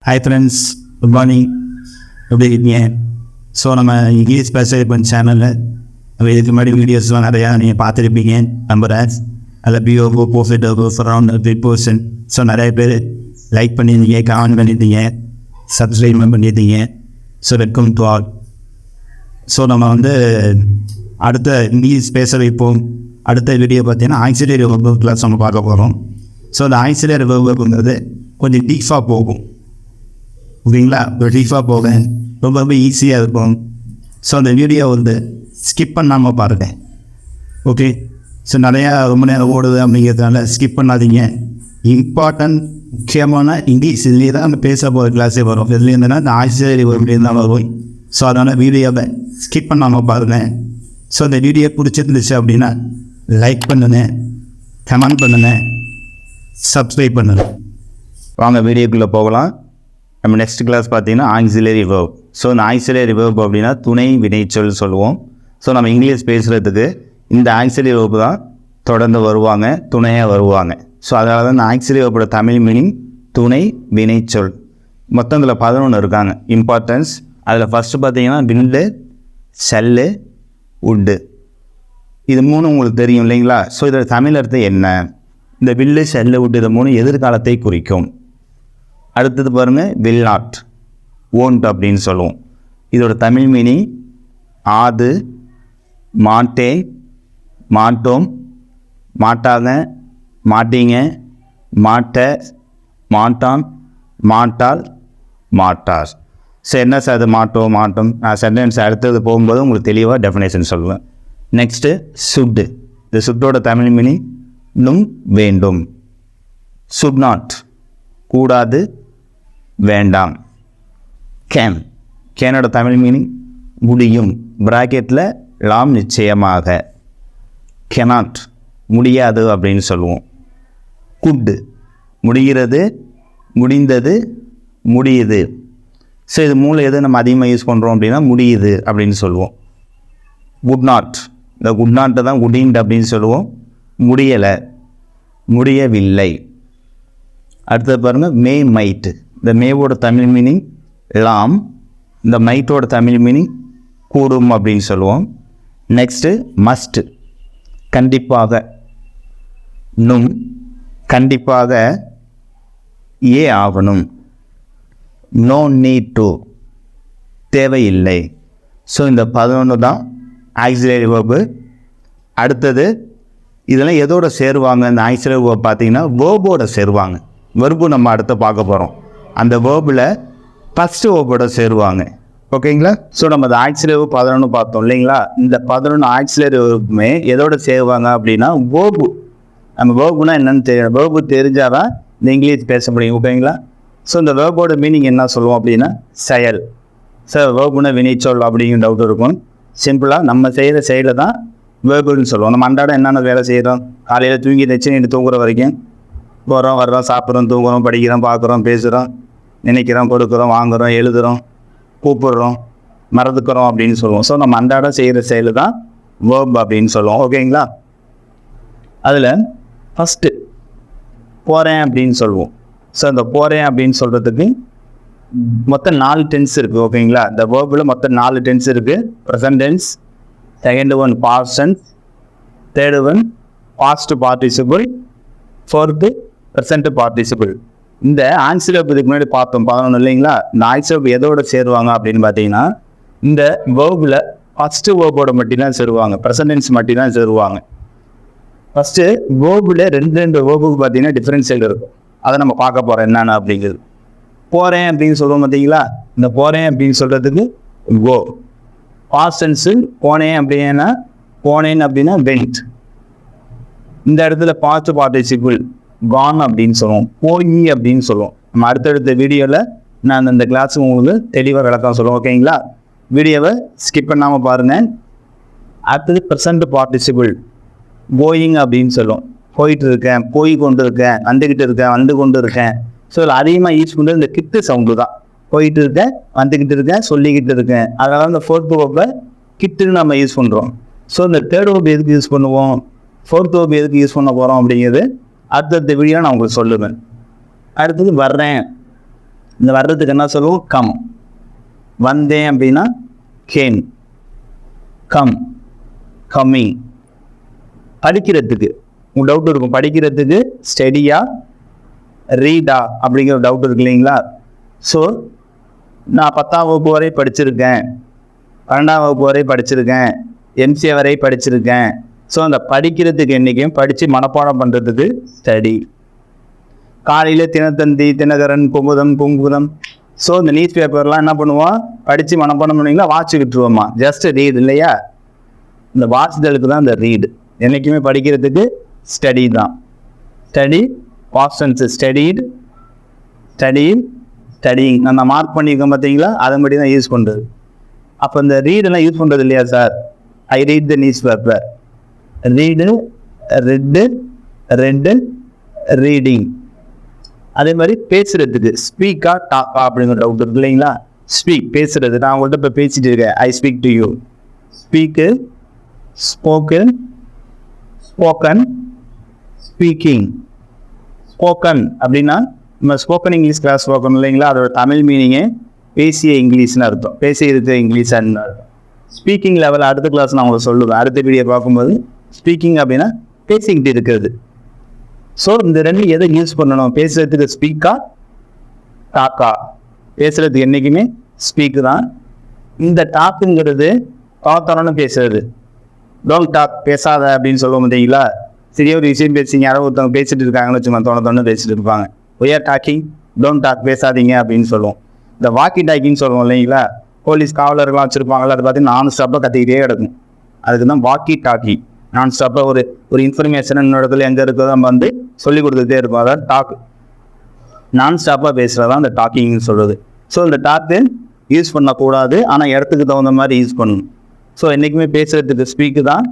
Hi friends, good morning. எப்படி இருக்கீங்க? So நம்ம இங்கிலீஷ் பேச சேனலில் நம்ம இதுக்கு முன்னாடி வீடியோஸ்லாம் நிறையா நீங்கள் பார்த்துருப்பீங்க நம்புகிறேன். அதில் பிஓஓ ப்ரோஃபிட்டோ அரௌண்ட் 3%. ஸோ நிறைய பேர் லைக் பண்ணியிருந்தீங்க, கமெண்ட் பண்ணியிருந்தீங்க, சப்ஸ்கிரைப் பண்ணியிருந்தீங்க. So welcome to all. So நம்ம அடுத்த இங்கிலீஷ் பேச வைப்போம். அடுத்த வீடியோ பார்த்தீங்கன்னா ஆக்சிலரி வெர்பு கிளாஸ் நம்ம பார்க்க போகிறோம். ஸோ அந்த ஆக்சிலரி வெர்புங்கிறது கொஞ்சம் டீஃபாக போகும், ஓகேங்களா? டீஃபாக போக ரொம்ப ஈஸியாக இருக்கும். ஸோ அந்த வீடியோ ஸ்கிப் பண்ணாமல் பாருங்கள், ஓகே? ஸோ நிறையா ரொம்ப நேரம் ஓடுது அப்படிங்கிறதுனால ஸ்கிப் பண்ணாதீங்க. இம்பார்ட்டன்ட் முக்கியமான இங்கிலீஷ் இதுலேயே தான் நம்ம பேச போகிற கிளாஸே வரும். இதுலேயே இருந்தேன்னா இந்த ஆக்சிலரி வெர்புலேயே தான் வரும். ஸோ அதனால் வீடியோவை ஸ்கிப் பண்ணாமல் பாருங்கள். ஸோ இந்த வீடியோ பிடிச்சிருந்துச்சு அப்படின்னா லைக் பண்ணுங்கள், கமெண்ட் பண்ணுங்கள், சப்ஸ்கிரைப் பண்ணுங்கள். வாங்க வீடியோக்குள்ளே போகலாம். நம்ம நெக்ஸ்ட் கிளாஸ் பார்த்தீங்கன்னா ஆக்சிலரி வெர்ப். ஸோ இந்த ஆக்சிலரி வெர்ப் அப்படின்னா துணை வினைச்சொல் சொல்லுவோம். ஸோ நம்ம இங்கிலீஷ் பேசுகிறதுக்கு இந்த ஆக்சிலரி வெர்ப் தான் தொடர்ந்து வருவாங்க, துணையாக வருவாங்க. ஸோ அதனால தான் இந்த ஆக்சிலரி வெர்போட தமிழ் மீனிங் துணை வினைச்சொல். மொத்தம் இதில் 11 இருக்காங்க இம்பார்ட்டன்ஸ். அதில் ஃபஸ்ட்டு பார்த்தீங்கன்னா வில்லு, செல்லு, உட்டு. இது மூணு உங்களுக்கு தெரியும் இல்லைங்களா? ஸோ இதோட தமிழ் அர்த்தம் என்ன? இந்த வில்லு, செல்லு, உட்டு இது மூணு எதிர்காலத்தை குறிக்கும். அடுத்தது பாருங்கள், வில் நாட், ஓன்ட் அப்படின்னு சொல்லுவோம். இதோட தமிழ் மீனிங் ஆது, மாட்டே, மாட்டோம், மாட்டாங்க, மாட்டீங்க, மாட்ட, மாட்டான், மாட்டாள், மாட்டார். ஸோ என்ன சார் அது மாட்டோம் மாட்டோம்? நான் சென்டென்ஸ் அடுத்தது போகும்போது உங்களுக்கு தெளிவாக டெஃபினேஷன் சொல்லுவேன். நெக்ஸ்ட்டு சுட்டு. இந்த சுட்டோட தமிழ் மீனிங் நும், வேண்டும். சுட் நாட், கூடாது, வேண்டாம். கேன், கேனோட தமிழ் மீனிங் முடியும், பிராக்கெட்டில் லாம், நிச்சயமாக. கெனாட், முடியாது அப்படின்னு சொல்லுவோம். குட், முடிகிறது, முடிந்தது, முடியுது. ஸோ இது மூணு எது நம்ம அதிகமாக யூஸ் பண்ணுறோம் அப்படின்னா முடியுது அப்படின்னு சொல்லுவோம். குட் நாட், இந்த குட் நாட்டை தான் குடிண்ட் அப்படின்னு சொல்லுவோம். முடியலை, முடியவில்லை. அடுத்தது பாருங்கள், மே, மைட். இந்த மேவோட தமிழ் மீனிங் லாம், இந்த மைட்டோட தமிழ் மீனிங் கூடும் அப்படின்னு சொல்லுவோம். நெக்ஸ்ட்டு மஸ்ட், கண்டிப்பாக. நும், கண்டிப்பாக ஏ ஆகணும். நோ நீட் டு, தேவையில்லை. ஸோ இந்த 11 தான் ஆக்சிலரி வெர்பு. அடுத்தது இதெல்லாம் எதோட சேருவாங்க? இந்த ஆக்சிலரி வெர்ப் பார்த்தீங்கன்னா வேர்போட சேருவாங்க. வெர்பு நம்ம அடுத்து பார்க்க போகிறோம். அந்த வேர்பில் ஃபஸ்ட்டு வேர்போட சேருவாங்க, ஓகேங்களா? ஸோ நம்ம அந்த ஆக்சிலரி வெர்ப் 11 பார்த்தோம் இல்லைங்களா? இந்த 11 ஆக்சிலரி வெர்புமே எதோட சேருவாங்க அப்படின்னா வேர்பு. நம்ம வேர்புனா என்னென்னு தெரியும், வேர்பு தெரிஞ்சால் தான் இந்த இங்கிலீஷ் பேச முடியும், ஓகேங்களா? ஸோ இந்த வேர்போட மீனிங் என்ன சொல்லுவோம் அப்படின்னா செயல். சார் வேர்புனா வினைச்சொல் அப்படிங்கிற டவுட் இருக்கும். சிம்பிளாக நம்ம செய்கிற செயலை தான் வேர்புன்னு சொல்லுவோம். நம்ம அன்றாடம் என்னென்ன வேலை செய்கிறோம்? காலையில் தூங்கி தச்சு தூங்குற வரைக்கும் போகிறோம், வர்றோம், சாப்பிட்றோம், தூங்குறோம், படிக்கிறோம், பார்க்குறோம், பேசுகிறோம், நினைக்கிறோம், கொடுக்குறோம், வாங்குகிறோம், எழுதுகிறோம், கூப்பிடுறோம், மறந்துக்கிறோம் அப்படின்னு சொல்லுவோம். ஸோ நம்ம அன்றாடம் செய்கிற செயல் தான் வேர்ப் அப்படின்னு சொல்லுவோம், ஓகேங்களா? அதில் ஃபஸ்ட்டு போகிறேன் அப்படின்னு சொல்லுவோம். ஸோ அந்த போகிறேன் அப்படின்னு சொல்கிறதுக்கு மொத்தம் 4 டென்ஸ் இருக்குது, ஓகேங்களா? இந்த வேர்பில் மொத்தம் 4 டென்ஸ் இருக்குது. Present tense, second one past tense, third one past participle, fourth present participle. இந்த ஆக்சிலரி வெர்ப் இதுக்கு முன்னாடி பார்த்தோம் 11 இல்லைங்களா? இந்த ஆக்சிலரி வெர்ப் எதோட சேருவாங்க அப்படின்னு பார்த்தீங்கன்னா இந்த வேர்பில் ஃபஸ்ட்டு வேர்போட மட்டும்தான் சேருவாங்க, ப்ரெசன்ட் டென்ஸ் மட்டும்தான் சேருவாங்க. ஃபஸ்ட்டு வேர்பில் 2 வேர்புக்கு பார்த்தீங்கன்னா டிஃப்ரென்ஷியல் இருக்கும். அதை நம்ம பார்க்க போகிறோம் என்னென்ன அப்படிங்கிறது. போகிறேன் அப்படின்னு சொல்லுவோம் பார்த்தீங்களா? இந்த போகிறேன் அப்படின்னு சொல்கிறதுக்கு கோ. பாஸ்ட் டென்ஸு போனேன் அப்படின்னா, போனேன் அப்படின்னா வென்ட். இந்த இடத்துல பாஸ்ட் பார்ட்டிசிபிள் கான் அப்படின்னு சொல்லுவோம், போய் அப்படின்னு சொல்லுவோம். நம்ம அடுத்தடுத்த வீடியோவில் நான் இந்த கிளாஸுக்கு உங்களுக்கு தெளிவாக விளக்கம் சொல்லுவோம், ஓகேங்களா? வீடியோவை ஸ்கிப் பண்ணாமல் பாருங்கள். அடுத்தது ப்ரெசன்ட் பார்ட்டிசிபிள் கோயிங் அப்படின்னு சொல்லுவோம். போயிட்டு இருக்கேன், போய் கொண்டு இருக்கேன், வந்துக்கிட்டு இருக்கேன், வந்து கொண்டு இருக்கேன். ஸோ இதில் அதிகமாக யூஸ் பண்ணுறது இந்த கிட்டு சவுண்டு தான். போயிட்டு இருக்கேன், வந்துக்கிட்டு இருக்கேன், சொல்லிக்கிட்டு இருக்கேன். அதனால இந்த ஃபோர்த் வேர்பை கிட்டுன்னு நம்ம யூஸ் பண்ணுறோம். ஸோ இந்த தேர்ட் வேர்ப் எதுக்கு யூஸ் பண்ணுவோம், ஃபோர்த் வேர்ப் எதுக்கு யூஸ் பண்ண போகிறோம் அப்படிங்கிறது அடுத்தடுத்த வீடியோ நான் உங்களுக்கு சொல்லுவேன். அடுத்தது வர்றேன் இந்த வர்றதுக்கு என்ன சொல்லுவோம்? கம். வந்தேன் அப்படின்னா கேம். Come, coming. படிக்கிறதுக்கு உங்களுக்கு டவுட் இருக்கும், படிக்கிறதுக்கு ஸ்டடியா ரீடா அப்படிங்கிற டவுட் இருக்கு இல்லைங்களா? ஸோ நான் 10ஆம் வகுப்பு வரை படிச்சிருக்கேன், 12ஆம் வகுப்பு வரை படிச்சிருக்கேன், எம்சிஏ வரை படிச்சிருக்கேன். ஸோ அந்த படிக்கிறதுக்கு என்றைக்கும் படித்து மனப்பாடம் பண்ணுறதுக்கு ஸ்டடி. காலையில் தினத்தந்தி, தினகரன், குமுதம், குங்குதம். ஸோ இந்த நியூஸ் பேப்பர்லாம் என்ன பண்ணுவோம்? படித்து மனப்பாடம் பண்ணுவீங்களா? வாட்சிக்கிட்டுருவோம்மா. ஜஸ்ட் ரீட் இல்லையா? இந்த வாட்சிதலுக்கு தான் இந்த ரீடு. என்றைக்குமே படிக்கிறதுக்கு ஸ்டடி தான். Study, past tense studied, studied, studying. நான் மார்க் பண்ணியிருக்கேன் பார்த்தீங்களா? அதன்படி தான் யூஸ் பண்ணுறது. அப்போ இந்த ரீடெல்லாம் யூஸ் பண்ணுறது இல்லையா sir? I read the news paper. Read, red, red, reading. அதே மாதிரி பேசுறதுக்கு ஸ்பீக்கா டாக்கா அப்படிங்கிற டவுட் இருக்கு இல்லைங்களா? ஸ்பீக், பேசுறது. நான் உங்கள்கிட்ட இப்போ பேசிட்டு இருக்கேன். I speak to you. Speak, spoke, spoken, speaking. Spoken அப்படின்னா நம்ம ஸ்போக்கன் இங்கிலீஷ் கிளாஸ் ஸ்போக்கன் இல்லைங்களா? அதோட தமிழ் மீனிங்கே பேசிய இங்கிலீஷ்னு அர்த்தம், பேசி இருக்க இங்கிலீஷ்னு அர்த்தம். ஸ்பீக்கிங் லெவல் அடுத்த கிளாஸ் நான் உங்களுக்கு சொல்லுவேன். அடுத்த வீடியோ பார்க்கும்போது ஸ்பீக்கிங் அப்படின்னா பேசிக்கிட்டு இருக்கிறது. ஸோ இந்த ரெண்டு எதை யூஸ் பண்ணணும்? பேசுறதுக்கு ஸ்பீக்கா டாக்கா? பேசுறதுக்கு என்றைக்குமே ஸ்பீக்கு தான். இந்த டாக்குங்கிறது தோத்தரன்னு பேசுறது. டோன்ட் டாக், பேசாத அப்படின்னு சொல்லுவோம் பார்த்தீங்களா? சரியா ஒரு விஷயம் பேசிங்க, யாரோ ஒருத்தவங்க பேசிட்டு இருக்காங்கன்னு வச்சுக்கோங்க, தோண பேசிட்டு இருப்பாங்க. ஒய்ஆர் டாக்கிங், டோன்ட் டாக், பேசாதீங்க அப்படின்னு சொல்லுவோம். இந்த வாக்கி டாக்கின்னு சொல்லுவோம் இல்லைங்களா? போலீஸ் காவலர்கள்லாம் வச்சுருப்பாங்களா? அது பார்த்தீங்கன்னா நான் ஸ்டாப்பாக கத்திக்கிட்டே கிடக்கும். அதுக்கு தான் வாக்கி டாக்கி. நான் ஸ்டாப்பாக ஒரு இன்ஃபர்மேஷன் இன்னொரு இடத்துல எங்கே இருக்கோ நம்ம வந்து சொல்லிக் கொடுத்துட்டே இருப்போம். அதாவது டாக், நான் ஸ்டாப்பாக பேசுகிறது தான் இந்த டாக்கிங்னு சொல்கிறது. ஸோ இந்த டாக்கு யூஸ் பண்ணக்கூடாது, ஆனால் இடத்துக்கு தகுந்த மாதிரி யூஸ் பண்ணணும். ஸோ என்றைக்குமே பேசுகிறதுக்கு ஸ்பீக்கு தான்.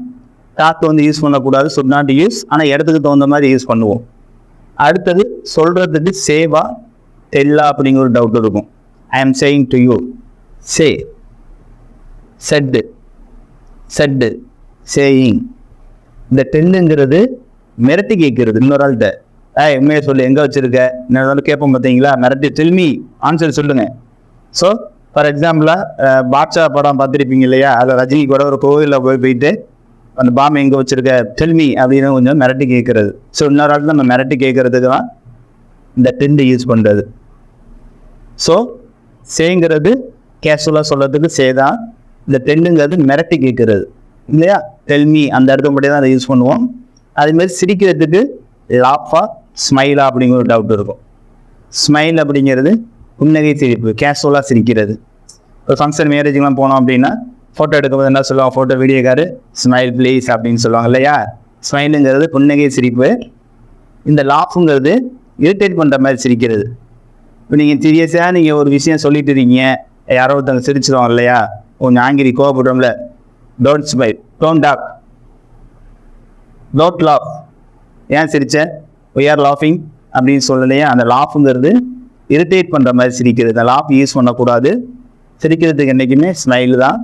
டாக் வந்து யூஸ் பண்ணக்கூடாது, சுட் நாட் யூஸ், ஆனால் இடத்துக்கு தகுந்த மாதிரி யூஸ் பண்ணுவோம். அடுத்தது சொல்கிறதுக்கு சேவா டெல்லா அப்படிங்கிற ஒரு டவுட் இருக்கும். I am saying to you. Say, said, said, saying. இந்த டெல்லுங்கிறது மிரட்டி கேட்கறது. இன்னொரு ஆள்கிட்ட உண்மையை சொல்லு, எங்கே வச்சுருக்க, இன்னொரு கேட்போம் பார்த்தீங்களா? மிரட்டி டெல்மி ஆன்சர் சொல்லுங்க. ஸோ ஃபார் எக்ஸாம்பிளாக பாட்ஷா படம் பார்த்துருப்பீங்க இல்லையா? அதில் ரஜினி கூட ஒரு கோவிலில் போயிட்டு அந்த பாம்பு எங்கே வச்சுருக்க டெல்மி அப்படின்னு கொஞ்சம் மிரட்டி கேட்கறது. ஸோ இன்னொரு ஆள் நம்ம மிரட்டி கேட்கறதுக்கு தான் இந்த டென்ட் யூஸ் பண்ணுறது. ஸோ சேங்கிறது கேஷுவலாக சொல்கிறதுக்கு சே தான். இந்த டென்னுங்கிறது மிரட்டி கேட்கறது இல்லையா? டெல்மி அந்த இடத்துல மட்டும் தான் அதை யூஸ் பண்ணுவோம். அதேமாதிரி சிரிக்கிறதுக்கு லாஃபா, ஸ்மைலா அப்படிங்கிற ஒரு டவுட் இருக்கும். ஸ்மைல் அப்படிங்கிறது புன்னகை சிரிப்பு, கேஷுவலாக சிரிக்கிறது. ஒரு ஃபங்க்ஷன் மேரேஜுக்கெலாம் போனோம் அப்படின்னா ஃபோட்டோ எடுக்கும்போது என்ன சொல்லுவாங்க? ஃபோட்டோ வீடியோக்காரு ஸ்மைல் ப்ளீஸ் அப்படின்னு சொல்லுவாங்க இல்லையா? ஸ்மைலுங்கிறது புன்னகை சிரிப்பு. இந்த லாஃபுங்கிறது இரிட்டேட் பண்ணுற மாதிரி சிரிக்கிறது. இப்போ நீங்கள் சீரியஸாக நீங்கள் ஒரு விஷயம் சொல்லிட்டு இருக்கீங்க, யாரோ ஒருத்தவங்க சிரிச்சிடுவாங்க இல்லையா? கொஞ்சம் ஆங்கிரி கோவப்படுறோம்ல, don't smile, don't talk, don't laugh. ஏன் சிரிச்சேன்? we are laughing அப்படின்னு சொல்லலையா? அந்த லாஃபுங்கிறது இரிட்டேட் பண்ணுற மாதிரி சிரிக்கிறது. இந்த லாஃப் யூஸ் பண்ணக்கூடாது. சிரிக்கிறதுக்கு என்றைக்குமே ஸ்மைல் தான்.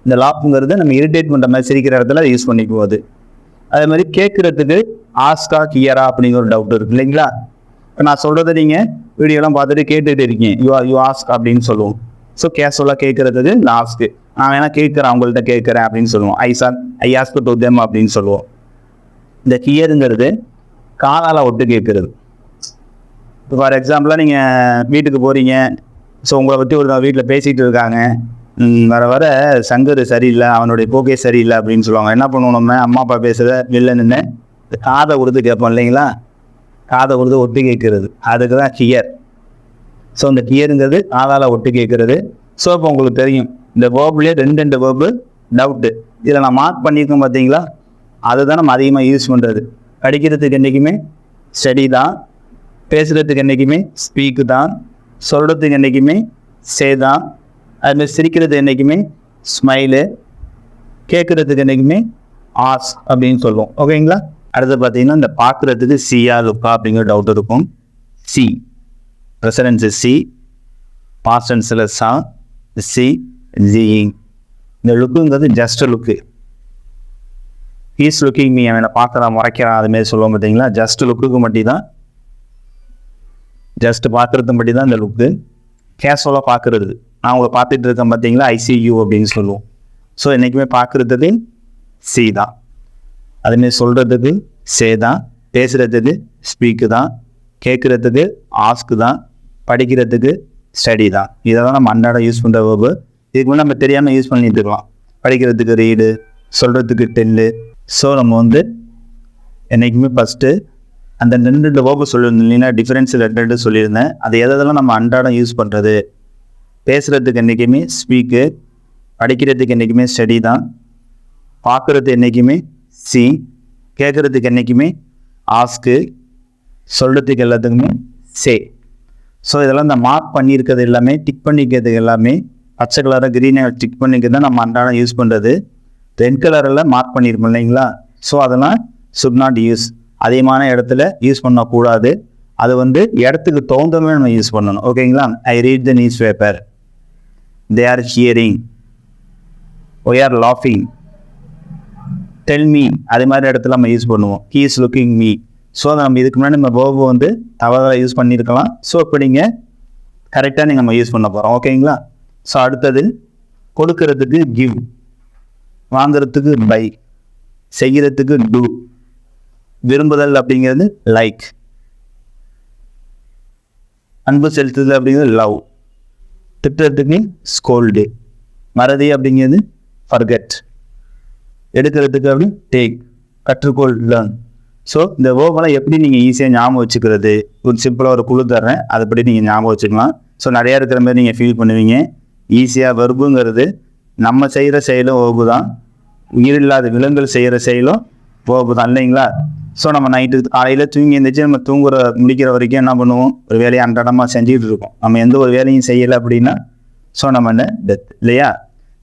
இந்த லாஃபுங்கிறது நம்ம இரிட்டேட் பண்ணுற மாதிரி சிரிக்கிற இடத்துல யூஸ் பண்ணிக்குவோம். அதே மாதிரி கேட்குறதுக்கு ஆஸ்கா, கியரா அப்படிங்கிற ஒரு டவுட் இருக்குது இல்லைங்களா? இப்போ நான் சொல்கிறத நீங்கள் வீடியோலாம் பார்த்துட்டு கேட்டுகிட்டு இருக்கீங்க, யூ ஆஸ்க் அப்படின்னு சொல்லுவோம். ஸோ கேஷுவலாக கேட்குறதுக்கு இந்த ஆஸ்க்கு. நான் வேணால் கேட்குறேன், அவங்கள்ட்ட கேட்குறேன் அப்படின்னு சொல்லுவோம். ஐ ஆஸ்க் டு தெம் அப்படின்னு சொல்லுவோம். இந்த ஹியருங்கிறது காதால் ஒட்டு கேட்குறது. இப்போ ஃபார் எக்ஸாம்பிளாக நீங்கள் வீட்டுக்கு போகிறீங்க, ஸோ உங்களை பற்றி ஒரு வீட்டில் பேசிகிட்டு இருக்காங்க, வர வர சங்கர் சரியில்லை, அவனுடைய போக்கே சரியில்லை அப்படின்னு சொல்லுவாங்க. என்ன பண்ணுவோம்? நம்ம அம்மா அப்பா பேசுகிறத வெளில நின்று காதை கொடுத்து கேட்போம் இல்லைங்களா? காதை கொடுத்து ஒட்டு கேட்குறது, அதுக்கு தான் ஹியர். ஸோ இந்த ஹியருங்கிறது காதால் ஒட்டு கேட்குறது. ஸோ இப்போ உங்களுக்கு தெரியும் இந்த வேர்ப்லேயே ரெண்டு வேர்பு டவுட்டு இதில் நான் மார்க் பண்ணியிருக்கேன் பார்த்தீங்களா? அதுதான் நம்ம அதிகமாக யூஸ் பண்ணுறது. படிக்கிறதுக்கு என்றைக்குமே ஸ்டடி தான், பேசுகிறதுக்கு என்றைக்குமே ஸ்பீக்கு தான், சொல்கிறதுக்கு என்றைக்குமே சே தான், அதுமாதிரி சிரிக்கிறது என்றைக்குமே ஸ்மைலு, கேட்குறதுக்கு என்றைக்குமே ஆஸ் அப்படின்னு சொல்லுவோம். ஓகேங்களா? அடுத்து பார்த்தீங்கன்னா இந்த பார்க்குறதுக்கு சியா, லுக்கா அப்படிங்கிற டவுட் இருக்கும். சி, ப்ரெசன்டென்ஸ் சி, பாஸ்ட் டென்ஸில் சா, சி, ஜியிங். இந்த லுக்குங்கிறது ஜஸ்ட் லுக்கு. ஹீஸ் லுக்கிங் மீ, அவனை பார்க்குறான், முறைக்கிறான், அதுமாரி சொல்லுவோம் பார்த்தீங்களா? ஜஸ்ட் லுக்குக்கு மட்டும் தான் ஜஸ்ட் பார்க்குறது மட்டும் தான் இந்த லுக்கு. கேஷுவலாக பார்க்குறது, நான் உங்களை பார்த்துட்டு இருக்கேன் பார்த்தீங்களா, ஐசியூ அப்படின்னு சொல்லுவோம். ஸோ என்றைக்குமே பார்க்குறதுக்கு சி தான், அதுமாரி சொல்கிறதுக்கு சே தான், பேசுகிறதுக்கு ஸ்பீக்கு தான், கேட்குறதுக்கு ஆஸ்க்கு தான், படிக்கிறதுக்கு ஸ்டடி தான். இதை தான் நம்ம அன்றாடம் யூஸ் பண்ணுற வேர்பு. இதுக்கு முன்னாடி நம்ம தெரியாமல் யூஸ் பண்ணிட்டு இருக்கலாம். படிக்கிறதுக்கு ரீடு, சொல்கிறதுக்கு டெல்லு. ஸோ நம்ம என்றைக்குமே ஃபஸ்ட்டு அந்த 2 வேர்பு சொல்லியிருந்தேன் இல்லைன்னா, டிஃப்ரென்ஸ் 2 சொல்லியிருந்தேன். அது எதெல்லாம் நம்ம அன்றாடம் யூஸ் பண்ணுறது. பேசுகிறதுக்கு என்றைக்குமே ஸ்பீக்கு, படிக்கிறதுக்கு என்றைக்குமே ஸ்டடி தான், பார்க்குறது என்றைக்குமே சி, கேட்குறதுக்கு என்றைக்குமே ஆஸ்க்கு, சொல்கிறதுக்கு எல்லாத்துக்குமே சே. ஸோ இதெல்லாம் இந்த மார்க் பண்ணியிருக்கிறது எல்லாமே, டிக் பண்ணிக்கிறது எல்லாமே பச்சை கலராக க்ரீனை டிக் பண்ணிக்கிறது தான் நம்ம அன்றாடம் யூஸ் பண்ணுறது. ரெட் கலரில் மார்க் பண்ணியிருப்போம் இல்லைங்களா. ஸோ அதெல்லாம் சுட் நாட் யூஸ், அதிகமான இடத்துல யூஸ் பண்ணக்கூடாது. அது இடத்துக்கு தகுந்தமே நம்ம யூஸ் பண்ணணும். ஓகேங்களா. ஐ read the news paper, they are hearing, we are laughing, tell me, அதே மாதிரி இடத்துல நம்ம யூஸ் பண்ணுவோம். he is looking me. So நம்ம இதுக்கு முன்னாடி நம்ம வேர்பு தவறாக யூஸ் பண்ணியிருக்கலாம். ஸோ இப்போ நீங்கள் கரெக்டாக நம்ம யூஸ் பண்ண போகிறோம். ஓகேங்களா. ஸோ அடுத்தது கொடுக்கறதுக்கு கிவ், வாங்கிறதுக்கு பை, செய்கிறதுக்கு டூ, விரும்புதல் அப்படிங்கிறது லைக், அன்பு செலுத்துதல் அப்படிங்கிறது லவ், திட்டுறதுக்கு ஸ்கோல்டு, மறதி அப்படிங்கிறது ஃபர்கெட், எடுக்கிறதுக்கு அப்படி டேக், கற்றுக்கொள் லேர்ன். ஸோ இந்த வேர்பெல்லாம் எப்படி நீங்கள் ஈஸியாக ஞாபகம் வச்சுக்கிறது, ஒரு சிம்பிளாக ஒரு குழு தர்றேன், அதுபடி நீங்கள் ஞாபகம் வச்சுக்கலாம். ஸோ நிறையா இருக்கிற மாதிரி நீங்கள் ஃபீல் பண்ணுவீங்க. ஈஸியாக வெர்புங்கிறது நம்ம செய்கிற செயலும் வேர்பு தான், உயிரில்லாத விலங்குகள் செய்கிற செயலும் வேர்பு தான் இல்லைங்களா. ஸோ நம்ம நைட்டு காலையில் தூங்கி எழுந்திரிச்சு நம்ம முடிக்கிற வரைக்கும் என்ன பண்ணுவோம், ஒரு வேலையை அன்றாடமாக செஞ்சுட்டு இருக்கோம். நம்ம எந்த ஒரு வேலையும் செய்யலை அப்படின்னா ஸோ நம்ம டெத் இல்லையா.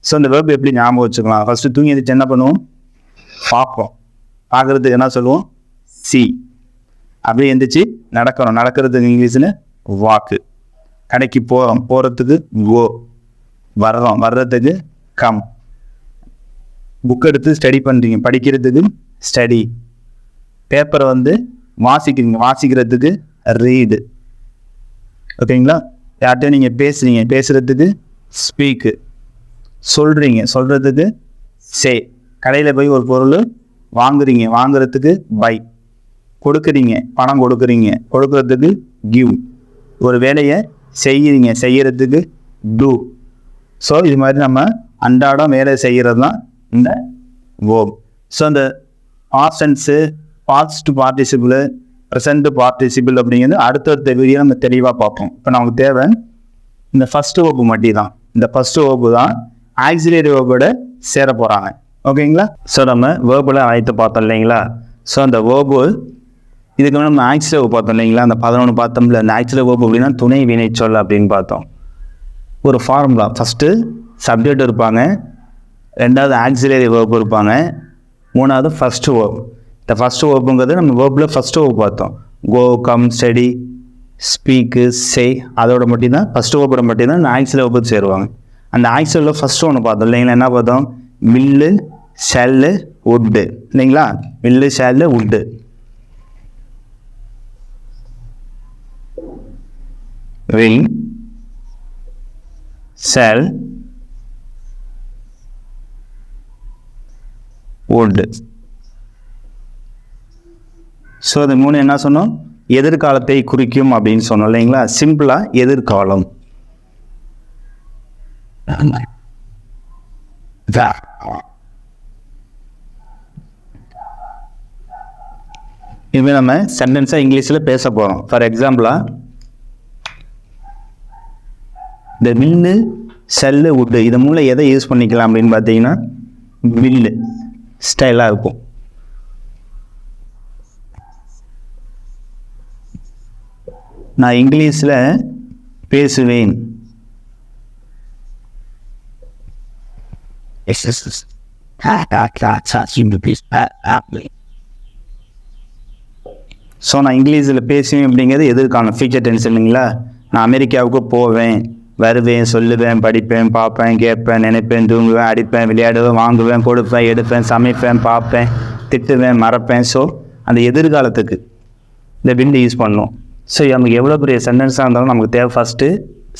ஸோ இந்த வேர்பு எப்படி ஞாபகம் வச்சுக்கலாம். ஃபஸ்ட்டு தூங்கி எழுந்திரிச்சு என்ன பண்ணுவோம், பார்ப்போம், பார்க்குறதுக்கு என்ன சொல்லுவோம் சி, அப்படியே எழுந்திரிச்சு நடக்கிறோம், நடக்கிறதுக்கு இங்கிலீஷில் வாக்கு, கடைக்கு போகிறோம், போகிறதுக்கு கோ, வர்றோம், வர்றதுக்கு கம், புக் எடுத்து ஸ்டடி பண்ணுறீங்க, படிக்கிறதுக்கு ஸ்டடி, பேப்பரை வாசிக்கிறீங்க, வாசிக்கிறதுக்கு ரீடு. ஓகேங்களா. யார்கிட்டையும் நீங்கள் பேசுகிறீங்க, பேசுகிறதுக்கு ஸ்பீக்கு, சொல்கிறீங்க, சொல்கிறதுக்கு சே, கடையில் போய் ஒரு பொருள் வாங்குறீங்க, வாங்குறதுக்கு பை, கொடுக்குறீங்க, பணம் கொடுக்குறீங்க, கொடுக்குறதுக்கு கிவ், ஒரு வேலையை செய்கிறீங்க, செய்கிறதுக்கு டூ. ஸோ இது மாதிரி நம்ம அன்றாடம் வேலை செய்கிறது தான் இந்த வேர்ப். ஸோ இந்த past tense, past participle, present participle அப்படிங்கிறது அடுத்தடுத்த வீடியோ நம்ம தெளிவாக பார்ப்போம். இப்போ நமக்கு தேவை இந்த ஃபஸ்ட்டு வேர்பு மட்டும் தான். இந்த ஃபஸ்ட்டு வேர்பு தான் ஆக்சிலரி வேர்போட சேர போகிறாங்க. ஓகேங்களா. ஸோ நம்ம வேர்பில் அழைத்து பார்த்தோம் இல்லைங்களா. ஸோ அந்த வேர்பு இதுக்கு நம்ம ஆக்சிலரி வேர்பு பார்த்தோம் இல்லைங்களா. அந்த 11 பார்த்தோம்ல. அந்த ஆக்சிலரி வேர்பு அப்படின்னா துணை வினைச்சொல் அப்படின்னு பார்த்தோம். ஒரு ஃபார்முலா, ஃபஸ்ட்டு சப்ஜெக்ட் இருப்பாங்க, ரெண்டாவது ஆக்சிலரி வேர்பு இருப்பாங்க, மூணாவது ஃபஸ்ட்டு வேர்ப். இந்த ஃபஸ்ட்டு வேர்புங்கிறது நம்ம வேர்பில் ஃபஸ்ட்டு வேர்ப் பார்த்தோம். கோ, கம், ஸ்டடி, ஸ்பீக்கு, சே, அதோட மட்டும்தான் ஃபஸ்ட்டு வேர்போட மட்டும்தான் இந்த ஆக்சிலரி வேர்பு சேருவாங்க. அந்த ஆக்சிலரியில் ஃபஸ்ட்டு ஒன்று பார்த்தோம் இல்லைங்களா. என்ன பார்த்தோம், வில்லு, ஷெல்லு, உட்டு இல்லைங்களா. வில்லு, ஷெல்லு, உட்டு. Will, shell, would. ஸோ இது மூணு என்ன சொன்னோம், எதிர்காலத்தை குறிக்கும் அப்படின்னு சொன்னோம் இல்லைங்களா. சிம்பிளாக எதிர்காலம். இதுவே நம்ம சென்டென்ஸாக இங்கிலீஷில் பேச போகிறோம். ஃபார் எக்ஸாம்பிளாக இந்த வில்லு, ஷெல்லு, உட்டு இது மூணு எதை யூஸ் பண்ணிக்கலாம் அப்படின்னு பார்த்தீங்கன்னா வில்லு ஸ்டைலாக இருக்கும். நான் இங்கிலீஷில் பேசுவேன். ஸோ நான் இங்கிலீஷில் பேசுவேன் அப்படிங்கிறது எதிர்காலம், ஃபியூச்சர் டென்ஸ் இல்லைங்களா. நான் அமெரிக்காவுக்கு போவேன், வருவேன், சொல்லுவேன், படிப்பேன், பார்ப்பேன், கேட்பேன், நினைப்பேன், தூங்குவேன், அடிப்பேன், விளையாடுவேன், வாங்குவேன், கொடுப்பேன், எடுப்பேன், சமைப்பேன், பார்ப்பேன், திட்டுவேன், மறப்பேன். ஸோ அந்த எதிர்காலத்துக்கு இந்த வில்லு யூஸ் பண்ணணும். ஸோ நமக்கு எவ்வளோ பெரிய சென்டென்ஸாக இருந்தாலும் நமக்கு தேவை first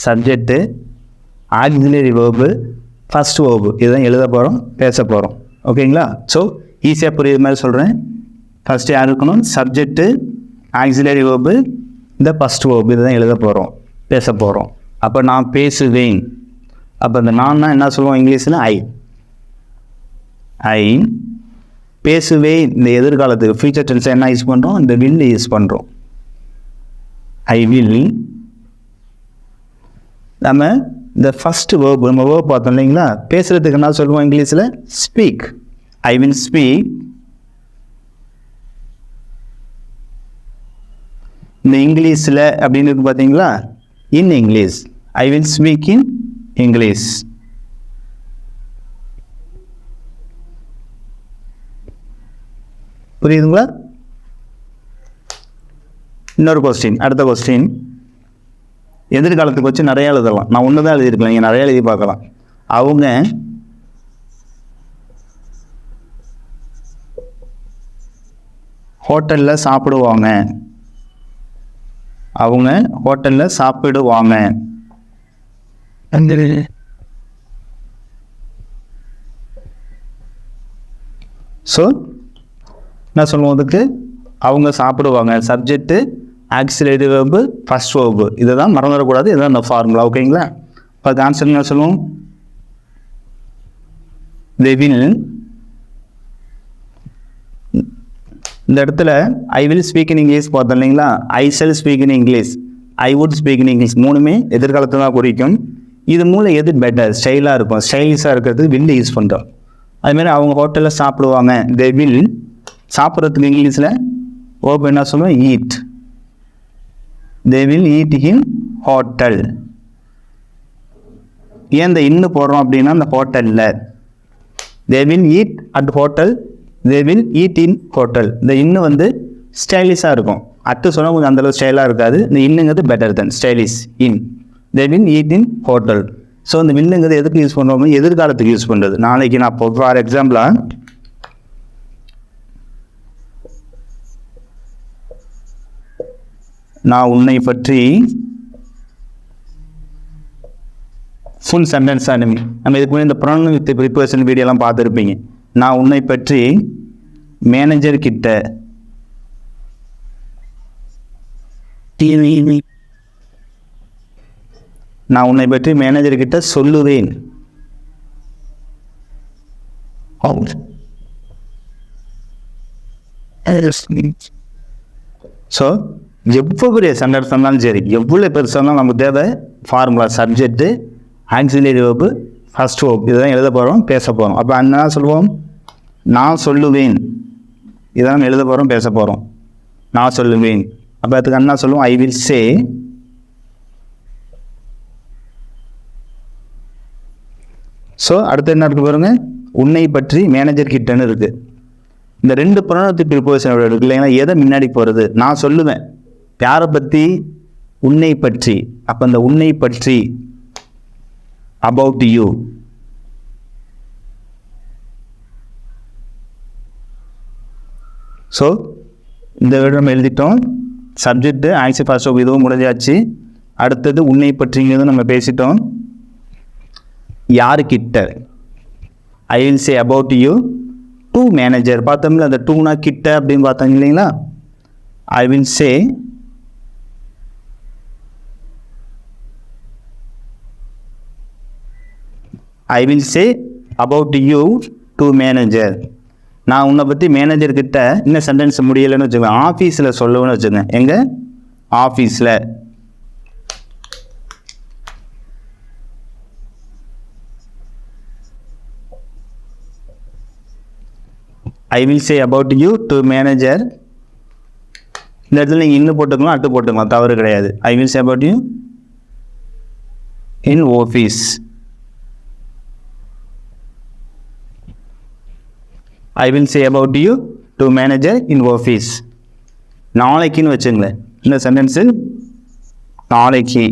subject, auxiliary verb, first verb இதுதான் எழுத போகிறோம், பேச போகிறோம். ஓகேங்களா? ஸோ ஈஸியாக புரியுற மாதிரி சொல்கிறேன். ஃபஸ்ட்டு யார் இருக்கணும்? சப்ஜெக்ட்டு, ஆக்சிலரி வேர்பு, இந்த ஃபஸ்ட் வேர்பு இதுதான் எழுத போகிறோம், பேச போகிறோம். அப்போ நான் பேசுவேன். அப்போ இந்த நான் என்ன சொல்லுவோம் இங்கிலீஷில்? ஐ பேசுவேன். இந்த எதிர்காலத்துக்கு ஃபியூச்சர் டென்ஸை என்ன யூஸ் பண்ணுறோம்? இந்த வில் யூஸ் பண்ணுறோம். I will. நம்ம இந்த ஃபஸ்ட் வேர்ப் நம்ம வேர்ப் பார்த்தோம் இல்லைங்களா? பேசுகிறதுக்கு என்ன சொல்லுவோம் இங்கிலீஷில்? ஸ்பீக். I will speak. இந்த இங்கிலீஷில் அப்படின்னு இருக்கு பார்த்தீங்களா? இன் English. I will speak in English. புரியுதுங்களா? இன்னொரு கொஸ்டின், அடுத்த கொஸ்டின். எதிர்காலத்துக்கு வச்சு நிறையா எழுதலாம். நான் ஒன்று தான் எழுதியிருக்கேன், நீங்கள் நிறையா எழுதி பார்க்கலாம். அவங்க ஹோட்டலில் சாப்பிடுவாங்க. அவங்க ஹோட்டலில் சாப்பிடுவாங்க. ஸோ என்ன சொல்லுவோம் அதுக்கு? அவங்க சாப்பிடுவாங்க. Subject, auxiliary verb, first verb இதை தான் மறந்துடக்கூடாது. இதுதான் இந்த ஃபார்முலா. ஓகேங்களா? இப்போ அது ஆன்சர் என்ன சொல்லுவோம்? they will. இந்த இடத்துல ஐ வில் ஸ்பீக் இன் இங்கிலீஷ் பார்த்தோம் இல்லைங்களா? ஐ shall speak in English, I would speak in English மூணுமே எதிர்காலத்தை தான் குறிக்கும். இது மூலம் எது பெட்டர் ஸ்டைலாக இருக்கும், ஸ்டைலிஷாக இருக்கிறதுக்கு வில் யூஸ் பண்ணுறோம். அதுமாரி அவங்க ஹோட்டலில் சாப்பிடுவாங்க. they will. சாப்பிட்றதுக்கு இங்கிலீஷில் வேர்ப் என்ன சொல்லுவோம்? Eat. they will eat in hotel. ஏன் இந்த இன்னும் போடுறோம் அப்படின்னா அந்த ஹோட்டலில் they will eat at hotel, they will eat in hotel. இந்த இன்னும் வந்து ஸ்டைலிஷாக இருக்கும். அட்டு சொன்னால் கொஞ்சம் அந்தளவு ஸ்டைலாக இருக்காது. இந்த இன்னுங்கிறது better then stylish. In they will eat in hotel. ஸோ இந்த வில்லுங்கிறது எதுக்கு யூஸ் பண்ணுறோம்? எதிர்காலத்துக்கு யூஸ் பண்ணுறது. நாளைக்கு நான் இப்போ ஃபார் எக்ஸாம்பிளாக நான் உன்னை பற்றி ஃபுல் சென்டென்ஸ் அனுமி. நம்ம இதுக்கு முன்னாடி இந்த ப்ரொனவுன் வித் ப்ரிப்போசிஷன் வீடியோலாம் பார்த்துருப்பீங்க. நான் உன்னை பற்றி மேனேஜர் கிட்ட நான் உன்னை பற்றி மேனேஜர் கிட்ட சொல்லுவேன். ஸோ எவ்வளோ பெரிய சென்டென்ஸ் இருந்தாலும் சரி, எவ்வளோ பெருசாக இருந்தாலும் நமக்கு தேவை formula. Subject, auxiliary verb, first verb இதுதான் எழுத போகிறோம், பேச போகிறோம். அப்போ என்ன சொல்லுவோம்? நான் சொல்லுவேன். இதான் எழுத போகிறோம், பேச போகிறோம். நான் சொல்லுவேன். அப்போ அதுக்கு என்ன சொல்லுவோம்? ஐ வில் சே. ஸோ அடுத்து என்ன இருக்குது பாருங்க? உன்னை பற்றி மேனேஜர் கிட்டன்னு இருக்குது. இந்த ரெண்டு ப்ரொனவுன் ப்ரிப்போசிஷன் இருக்குது இல்லைங்களா? எதை முன்னாடி போகிறது? நான் சொல்லுவேன். யாரை பற்றி? உன்னை பற்றி. அப்போ இந்த உன்னை பற்றி about you. ஸோ இந்த வீடு நம்ம எழுதிட்டோம். சப்ஜெக்ட்டு, ஆக்சிலரி ஃபர்ஸ்ட் வேர்ப் இதுவும் முடிஞ்சாச்சு. அடுத்தது உன்னை பற்றிங்கிறது நம்ம பேசிட்டோம். யாருக்கிட்ட? ஐ will say about you to manager. பார்த்தோம்ல அந்த டூனா கிட்ட அப்படின்னு பார்த்தாங்க இல்லைங்களா? ஐ will say I will say about you to manager. நான் உன்னை பற்றி மேனேஜர்கிட்ட இன்னும் சென்டென்ஸ் முடியலைன்னு வச்சுக்கோங்க, ஆஃபீஸில் சொல்லுவேன்னு வச்சுக்கோங்க. எங்கே? ஆஃபீஸில். ஐ will say about you to manager. இந்த இடத்துல நீங்கள் இன்னும் போட்டுக்கலாம், அட்டு போட்டுக்கலாம், தவறு கிடையாது. ஐ will say about you in office. I will say about you to manager in office. நாளைக்குன்னு வச்சுங்களேன் இந்த சென்டென்ஸு. நாளைக்கு.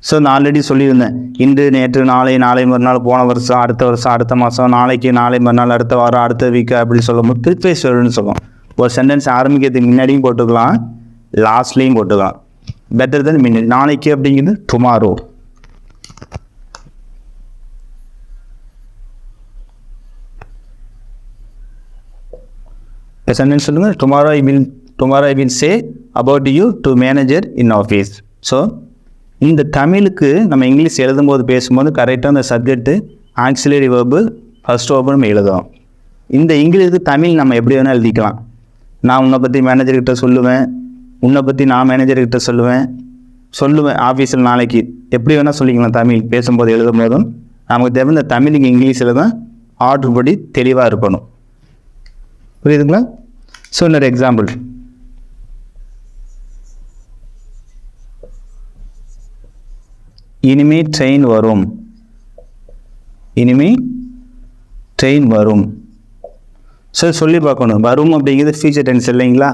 ஸோ நான் ஆல்ரெடி சொல்லியிருந்தேன். இன்று, நேற்று, நாளை, நாளை மறுநாள், போன வருஷம், அடுத்த வருஷம், அடுத்த மாதம், நாளைக்கு, நாளை மறுநாள், அடுத்த வாரம், அடுத்த வீக்கு அப்படி சொல்லும்போது ப்ரிப்போசிஷன் சொல்லுவோம். ஒரு சென்டென்ஸ் ஆரம்பிக்கிறதுக்கு முன்னாடியும் போட்டுக்கலாம், லாஸ்ட்லேயும் போட்டுக்கலாம். பெட்டர் தென் முன்னாடி. நாளைக்கு அப்படிங்கிறது டுமாரோ. சென்டென்ஸ் சொல்லுங்கள். Tomorrow I will say about you to manager in office. So இந்த தமிழுக்கு நம்ம இங்கிலீஷ் எழுதும்போது பேசும்போது கரெக்டாக அந்த subject auxiliary verb first verb நம்ம எழுதுவோம். இந்த இங்கிலீஷுக்கு தமிழ் நம்ம எப்படி வேணால் எழுதிக்கலாம். நான் உன்னை பற்றி மேனேஜர்கிட்ட சொல்லுவேன், உன்னை பற்றி நான் மேனேஜர்கிட்ட சொல்லுவேன் ஆஃபீஸில் நாளைக்கு எப்படி வேணால் சொல்லிக்கலாம். தமிழ் பேசும்போது எழுதும் போதும் நமக்கு தேவை இந்த தமிழுக்கு இங்கிலீஷில் தான் ஆர்டர் படி தெளிவாக இருக்கணும். புரியுதுங்களா? ஸோ இன்னொரு எக்ஸாம்பிள், இனிமே ட்ரெயின் வரும். ஸோ சொல்லி பார்க்கணும். வரும் அப்படிங்கிறது ஃபியூச்சர் டென்ஸ் இல்லைங்களா?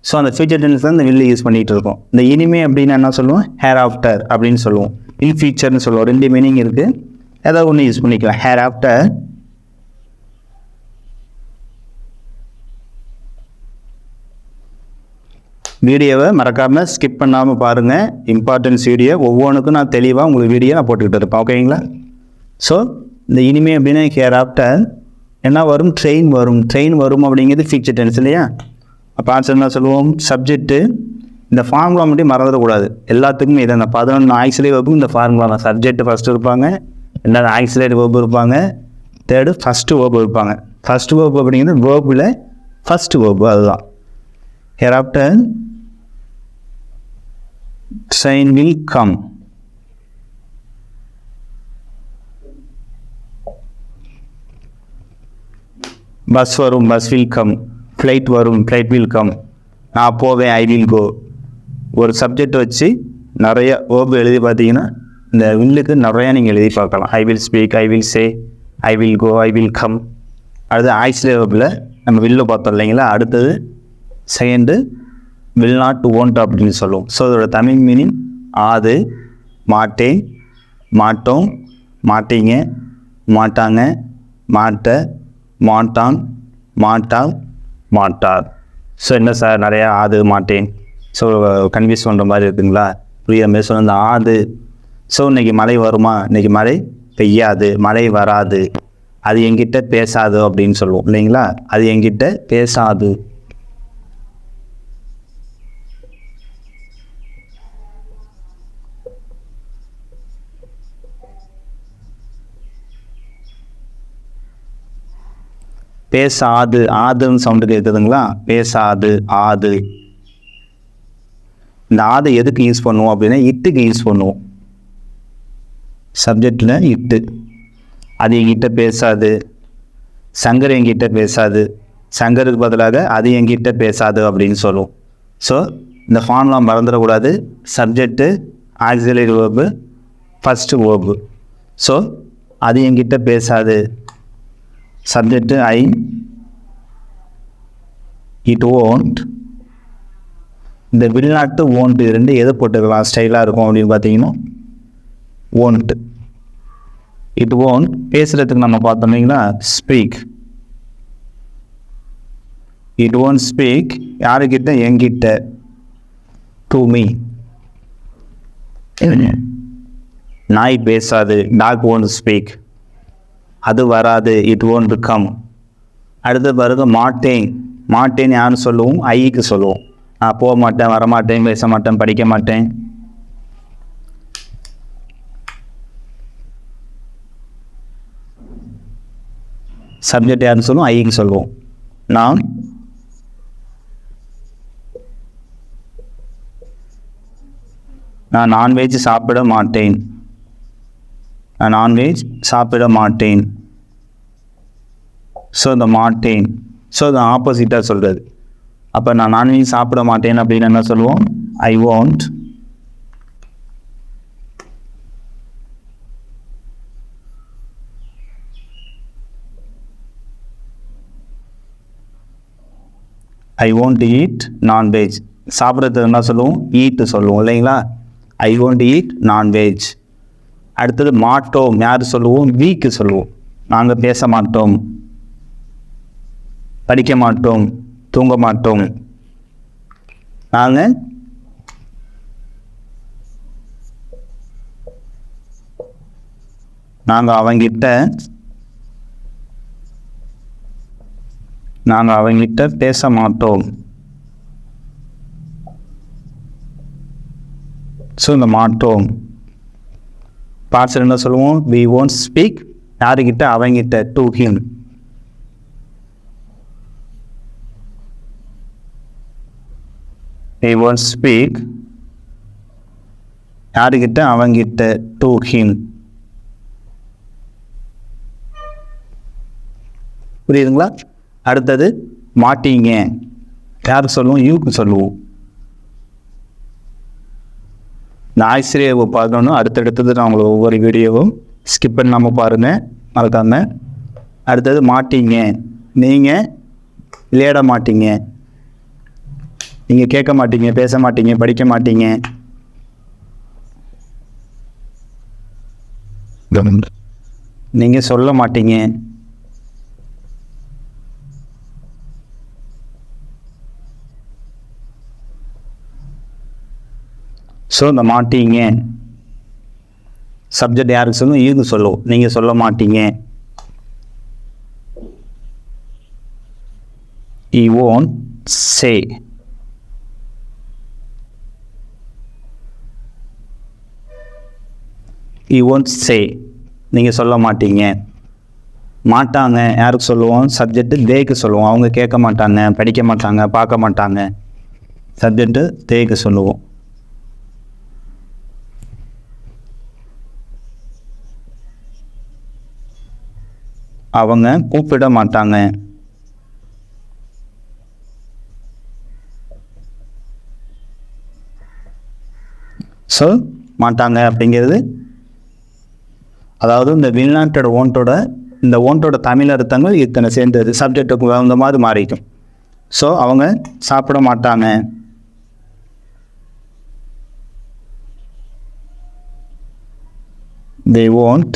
ஸோ அந்த ஃபியூச்சர் டென்ஸ் தான் இந்த வில் யூஸ் பண்ணிகிட்டு இருக்கோம். இந்த இனிமே அப்படின்னா என்ன சொல்லுவோம்? ஹேர் ஆஃப்டர் அப்படின்னு சொல்லுவோம். இன் ஃபியூச்சர்னு சொல்லுவோம். 2 மீனிங் இருக்குது. ஏதாவது ஒன்று யூஸ் பண்ணிக்கலாம். Hair after. வீடியோவை மறக்காமல் ஸ்கிப் பண்ணாமல் பாருங்கள். இம்பார்ட்டன்ஸ் வீடியோ ஒவ்வொன்றுக்கும் நான் தெளிவாக உங்களுக்கு வீடியோ நான் போட்டுக்கிட்டு இருப்பேன். ஓகேங்களா? ஸோ இந்த இனிமே அப்படின்னா ஹேர் ஆஃப்டர் என்ன வரும்? ட்ரெயின் வரும் அப்படிங்கிறது ஃபியூச்சர் டென்ஸ் இல்லையா? அப்போ ஆன்சர் என்ன சொல்லுவோம்? சப்ஜெக்ட்டு. இந்த ஃபார்முலா மட்டும் மறந்துடக்கூடாது. எல்லாத்துக்குமே இதை அந்த 11 ஆக்சிலரி வேர்புக்கும் இந்த ஃபார்முலா தான். சப்ஜெக்ட் ஃபஸ்ட்டு இருப்பாங்க, 2வது ஆக்சிலரி வேர்பு இருப்பாங்க, 3rd ஃபஸ்ட்டு வேர்பு இருப்பாங்க. ஃபஸ்ட்டு வேர்பு அப்படிங்கிறது வேர்பில் ஃபஸ்ட்டு வேர்பு, அதுதான். Hair after train will come. Bus வரும், பஸ் will come. ஃப்ளைட் வரும், ஃப்ளைட் will come. நான் போவேன், ஐ will go. ஒரு சப்ஜெக்ட் வச்சு நிறைய வேர்பு எழுதி பார்த்தீங்கன்னா இந்த வில்லுக்கு நிறையா நீங்கள் எழுதி பார்க்கலாம். I will speak, I will say, I will go, I will come. அடுத்து ஆக்சிலரி வேர்பில் நம்ம வில்லு பார்த்தோம் இல்லைங்களா? அடுத்தது செகண்டு வில் நாட் ஓன்ட் அப்படின்னு சொல்லுவோம். ஸோ அதோட தமிழ் மீனிங் ஆது, மாட்டேன், மாட்டோம், மாட்டீங்க, மாட்டாங்க, மாட்ட, மாட்டான், மாட்டாள், மாட்டார். ஸோ என்ன சார் நிறையா ஆது மாட்டேன், ஸோ கன்ஃபியூஸ் பண்ணுற மாதிரி இருக்குங்களா? புரியுற மாதிரி சொன்ன இந்த ஆது. ஸோ இன்றைக்கி மழை வருமா? இன்றைக்கி மழை பெய்யாது, மழை வராது, அது என்கிட்ட பேசாது அப்படின்னு சொல்லுவோம் இல்லைங்களா? அது என்கிட்ட பேசாது. பேசாது, ஆதுன்னு சவுண்டு கேட்குதுங்களா? பேசாது, ஆது. இந்த ஆதை எதுக்கு யூஸ் பண்ணுவோம் அப்படின்னா இட்டுக்கு யூஸ் பண்ணுவோம். சப்ஜெக்டில் இட்டு. அது என்கிட்ட பேசாது, சங்கர் என்கிட்ட பேசாது, சங்கருக்கு பதிலாக அது என்கிட்ட பேசாது அப்படின்னு சொல்லுவோம். ஸோ இந்த ஃபார்முலா மறந்துடக்கூடாது. Subject, auxiliary verb, first verb. So அது என்கிட்ட பேசாது. Subject I, it won't. இந்த வில் நாட், ஓன்ட் இது ரெண்டு எதை போட்டுக்கலாம் ஸ்டைலாக இருக்கும் அப்படின்னு பார்த்தீங்கன்னா ஓன்ட். இட் ஓன்ட் பேசுகிறதுக்கு நம்ம பார்த்தோம் இல்லைங்களா? ஸ்பீக். இட் ஓன்ட் ஸ்பீக் யாருக்கிட்ட? என்கிட்ட. To me. நாய் பேசாது, டாக் ஓன்ட் ஸ்பீக். அது வராது, இட் ஓன்ட் கம். அடுத்த பிறகு மாட்டேன். மாட்டேன் யாருன்னு சொல்லுவோம்? ஐக்கு சொல்லுவோம். நான் போக மாட்டேன், வரமாட்டேன், பேச மாட்டேன், படிக்க மாட்டேன். சப்ஜெக்ட் யாருன்னு சொல்லுவோம்? ஐக்கு சொல்லுவோம். நான் நான்வெஜ் சாப்பிட மாட்டேன். நான் நான்வெஜ் சாப்பிட மாட்டேன். ஸோ இந்த மாட்டேன், ஸோ இந்த ஆப்போசிட்டாக சொல்கிறது. அப்போ நான் நான்வெஜ் சாப்பிட மாட்டேன் அப்படின்னு என்ன சொல்லுவோம்? I want. I want eat non veg. சாப்பிட்றதுக்கு என்ன சொல்லுவோம்? ஈட்டு சொல்லுவோம் இல்லைங்களா? I want eat non veg. அடுத்தது மாட்டோம் யார் சொல்லுவோம்? வீக்கு சொல்லுவோம். நாங்கள் பேச மாட்டோம், படிக்க மாட்டோம், தூங்க மாட்டோம். நாங்கள் அவங்கிட்ட பேச மாட்டோம். ஸோ இந்த மாட்டோம் பார்ட்ஸ் என்ன சொல்லுவோம்? we won't speak. யாருக்கிட்ட? அவங்கிட்ட, to him. we won't speak. யாருக்கிட்ட? அவங்கிட்ட, to him. புரியுதுங்களா? அடுத்தது மாட்டீங்க. யாருக்கு சொல்லுவோம்? யூக்கு சொல்லுவோம். இந்த ஆசிரியரை பார்க்கணும். அடுத்தடுத்தது நான் உங்களுக்கு ஒவ்வொரு வீடியோவும் ஸ்கிப் பண்ணாமல் பாருங்கள், மறக்காம. அடுத்தது மாட்டீங்க. நீங்கள் விளையாட மாட்டீங்க, நீங்கள் கேட்க மாட்டீங்க, பேச மாட்டீங்க, படிக்க மாட்டீங்க. நீங்கள் சொல்ல மாட்டீங்க. ஸோ இந்த மாட்டீங்க சப்ஜெக்ட் யாருக்கு சொல்லுவோம்? யூக்கு சொல்லுவோம். நீங்கள் சொல்ல மாட்டீங்க. he won't say. he won't say. நீங்கள் சொல்ல மாட்டீங்க. மாட்டாங்க யாருக்கு சொல்லுவோம்? சப்ஜெக்ட் தேக்கு சொல்லுவோம். அவங்க கேட்க மாட்டாங்க, படிக்க மாட்டாங்க, பார்க்க மாட்டாங்க. சப்ஜெக்ட் தேக்கு சொல்லுவோம். அவங்க கூப்பிட மாட்டாங்க. ஸோ மாட்டாங்க அப்படிங்கிறது, அதாவது இந்த வெளிநாட்டோட ஓன்ட்டோட இந்த ஓன்ட்டோட தமிழ் அர்த்தங்கள் இத்தனை சேர்ந்தது, சப்ஜெக்டுக்கு அந்த மாதிரி மாறிக்கும். ஸோ அவங்க சாப்பிட மாட்டாங்க. they won't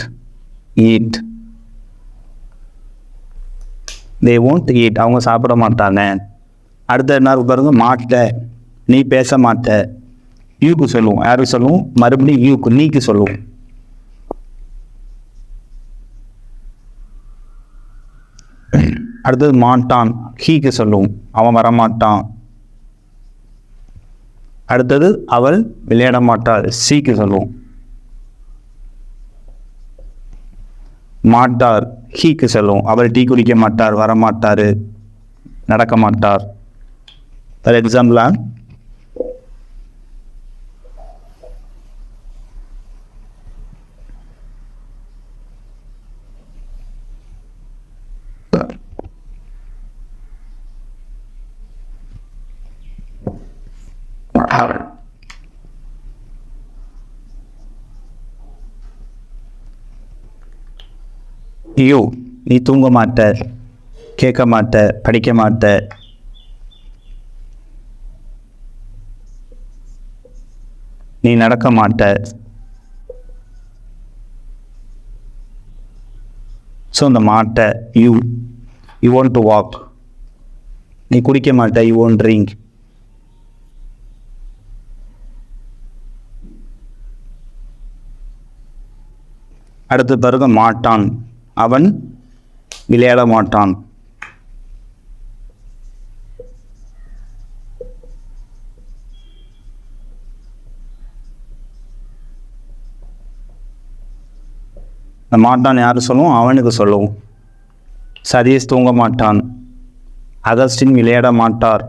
eat. they won't eat. அவங்க சாப்பிட மாட்டாங்க. அடுத்த என்ன பாருங்க? மாட்ட. நீ பேச மாட்ட. யூக்கு சொல்லுவோம். யாருக்கு சொல்லுவோம்? மறுபடியும் யூக்கு, நீக்கு சொல்லுவோம். அடுத்தது மாட்டான். ஹீக்கு சொல்லுவோம். அவன் வரமாட்டான். அடுத்தது அவள் விளையாட மாட்டாள். சீக்கு சொல்லுவோம். மாட்டார். ஹீக்கு சொல்லுவோம். அவர் டீ குடிக்க மாட்டார், வரமாட்டார், நடக்க மாட்டார். ஃபார் எக்ஸாம்பிளா யூ நீ தூங்க மாட்ட, கேட்க மாட்ட, படிக்க மாட்ட. நீ நடக்க மாட்ட. ஸோ இந்த மாட்ட யூ வாண்ட் டு வாக். நீ குடிக்க மாட்ட, யூ வாண்ட் ட்ரிங்க். அடுத்து பிறகு மாட்டான். அவன் விளையாட மாட்டான். இந்த மாட்டான் யாரு சொல்லுவோம்? அவனுக்கு சொல்லுவோம். சதீஷ் தூங்க மாட்டான். அகஸ்டின் விளையாட மாட்டார்.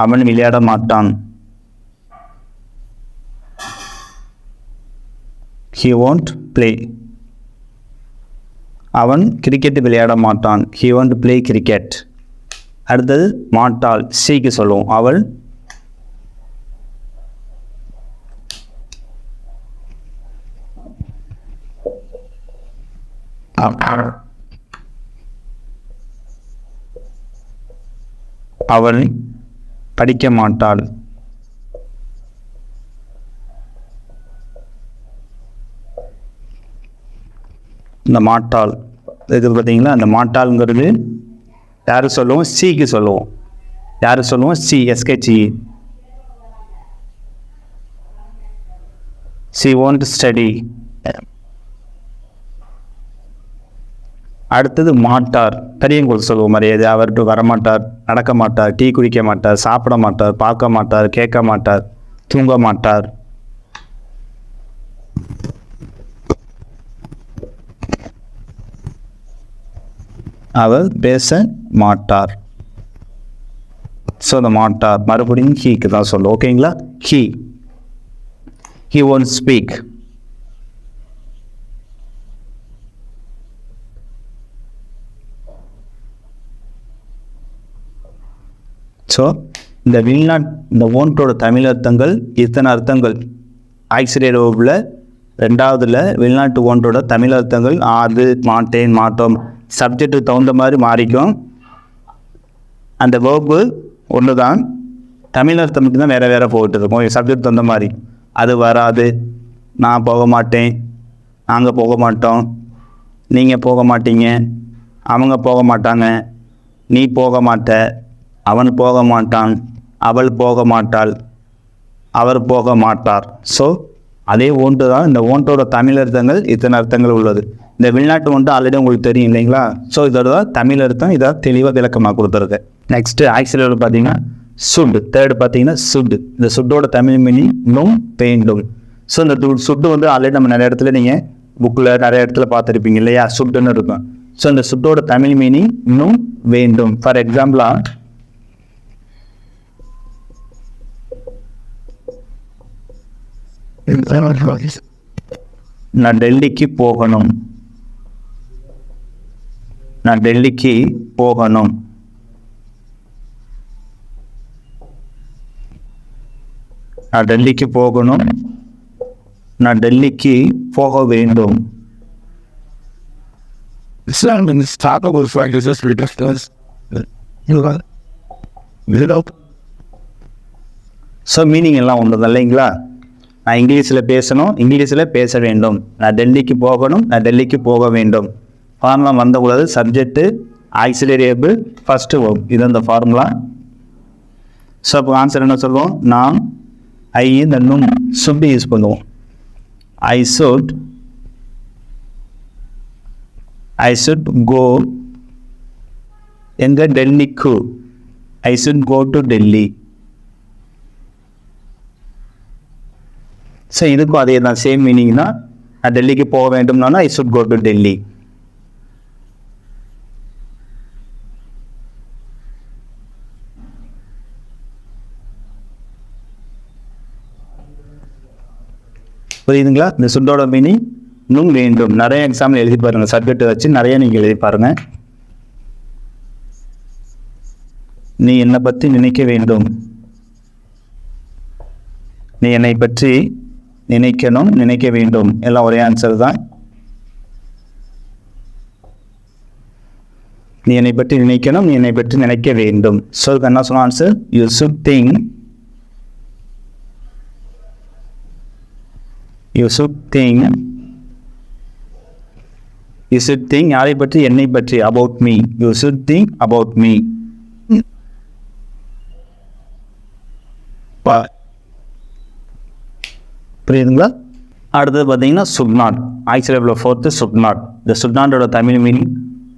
அவன் விளையாட மாட்டான். he won't play. அவன் கிரிக்கெட் விளையாட மாட்டான். he won't play cricket. அடுத்தது மாட்டாள். சீக்கு சொல்லுவோம். அவள் அவள் படிக்க மாட்டாள். இந்த மாட்டாள் இருக்குது பார்த்தீங்களா? அந்த மாட்டாள்ங்கிறது யாருக்கு சொல்லுவோம்? சீக்கு சொல்லுவோம். யார் சொல்லுவோம்? சி, எஸ்கேச்சி. She won't study. அடுத்தது மாட்டார், பெரியவங்களுக்கு சொல்லுவோம் மரியாதை. அவர்கிட்ட வரமாட்டார், நடக்க மாட்டார், டீ குடிக்க மாட்டார், சாப்பிட மாட்டார், பார்க்க மாட்டார், கேட்க மாட்டார், தூங்க மாட்டார். அவர் பேச மாட்டார். ஸோ அந்த மாட்டார் மறுபடியும் ஹீக்கு தான் சொல்லும். ஓகேங்களா? he won't speak. ஸோ இந்த will not, இந்த won't-ஓட தமிழ் அர்த்தங்கள் இத்தனை அர்த்தங்கள். Auxiliary waybill ரெண்டாவதுல will not won't-ஓட Tamil அர்த்தங்கள் ஆது, மாட்டேன், மாட்டோம், சப்ஜெக்ட்டுக்கு தகுந்த மாதிரி மாறிக்கும். அந்த வேர்பு ஒன்று தான், தமிழ் அர்த்தம் தான் வேறு வேறு போயிட்டு இருக்கும் சப்ஜெக்ட் தகுந்த மாதிரி. அது வராது, நான் போக மாட்டேன், நாங்கள் போக மாட்டோம், நீங்கள் போக மாட்டீங்க, அவங்க போக மாட்டாங்க, நீ போக மாட்ட, அவன் போக மாட்டான், அவள் போக மாட்டாள், அவர் போக மாட்டார். ஸோ அதே ஒன்று தான். இந்த ஒன்றோட தமிழ் அர்த்தங்கள் இத்தனை அர்த்தங்கள் உள்ளது. இந்த வெளிநாட்டு ஒன்று ஆல்ரெடி உங்களுக்கு தெரியும் இல்லைங்களா? ஸோ இதோட தான் தமிழ் அர்த்தம். இதை தெளிவாக விளக்கமாக கொடுத்துருக்கு. நெக்ஸ்ட்டு ஆக்சிலரி பார்த்தீங்கன்னா சுட். தேர்டு பார்த்தீங்கன்னா சுட். இந்த சுட்டோட தமிழ் மீனிங் நும், வேண்டும். ஸோ இந்த சுட்டு வந்து ஆல்ரெடி நம்ம நிறைய இடத்துல நீங்கள் புக்கில் நிறைய இடத்துல பார்த்துருப்பீங்க இல்லையா? சுட்டுன்னு இருக்கும். ஸோ இந்த சுட்டோட தமிழ் மீனிங் நும், வேண்டும். ஃபார் எக்ஸாம்பிளாக நான் டெல்லிக்கு போகணும், நான் டெல்லிக்கு போகணும். நான் டெல்லிக்கு போகணும், நான் டெல்லிக்கு போக வேண்டும். ஸோ மீனிங் எல்லாம் ஒன்று தான் இல்லைங்களா? நான் இங்கிலீஷில் பேசணும், இங்கிலீஷில் பேச வேண்டும். நான் டெல்லிக்கு போகணும், நான் டெல்லிக்கு போக வேண்டும். ஃபார்முலா வந்தக்கூடாது. Subject, auxiliary verb, first verb. இது அந்த ஃபார்முலா. ஸோ அப்போ ஆன்சர் என்ன சொல்லுவோம்? நான் இந்த நும் சுட் யூஸ் பண்ணுவோம். I should go எங்க? டெல்லிக்கு. I should go to Delhi. So இதுக்கும் அதே தான், சேம் மீனிங் தான். நான் டெல்லிக்கு போக வேண்டும்னா I should go to Delhi. புரியுதுங்களா? இந்த சுட்டோட மீனிங் நும், வேண்டும். நிறைய எக்ஸாம்பிள் எழுதி பாருங்கள். சப்ஜெக்ட் வச்சு நிறைய நீங்கள் எழுதி பாருங்கள். நீ என்னை பற்றி நினைக்க வேண்டும், நீ என்னை பற்றி நினைக்கணும், நினைக்க வேண்டும். எல்லாம் ஒரே ஆன்சர் தான். நீ என்னை பற்றி நினைக்கணும், நீ என்னை பற்றி நினைக்க வேண்டும். ஸோ என்ன சொன்ன answer? You should think, you should think, you should think யாரை பற்றி? என்னை பற்றி. About me. You should think about me. புரியுதுங்களா? அடுத்தது பார்த்தீங்கன்னா should not. Auxiliary fourth should not. இந்த சுட் நாட்டோட தமிழ் மீனிங்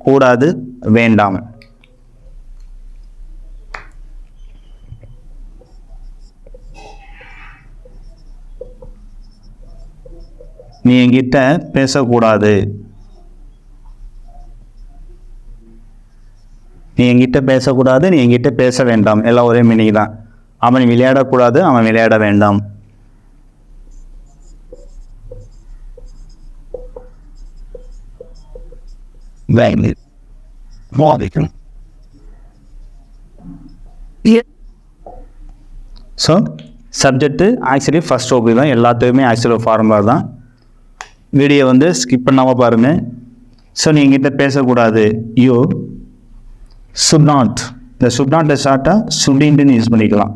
கூடாது, வேண்டாம். நீ என்கிட்ட பேசக்கூடாது, நீ என்கிட்ட பேசக்கூடாது, நீ என்கிட்ட பேச வேண்டாம். எல்லாம் ஒரே மீனிங் தான். அவன் விளையாடக்கூடாது, அவன் விளையாட வேண்டாம். ஸோ சப்ஜெக்ட்டு ஆக்சுவலி ஃபர்ஸ்ட் ஓபி தான். எல்லாத்துக்குமே ஆக்சுவலி ஃபார்முலா தான். வீடியோ வந்து ஸ்கிப் பண்ணாமல் பாருங்கள். ஸோ நீ என்கிட்ட பேசக்கூடாது, யூ should not. இந்த should not ஷார்ட்டாக shouldn't யூஸ் பண்ணிக்கலாம்.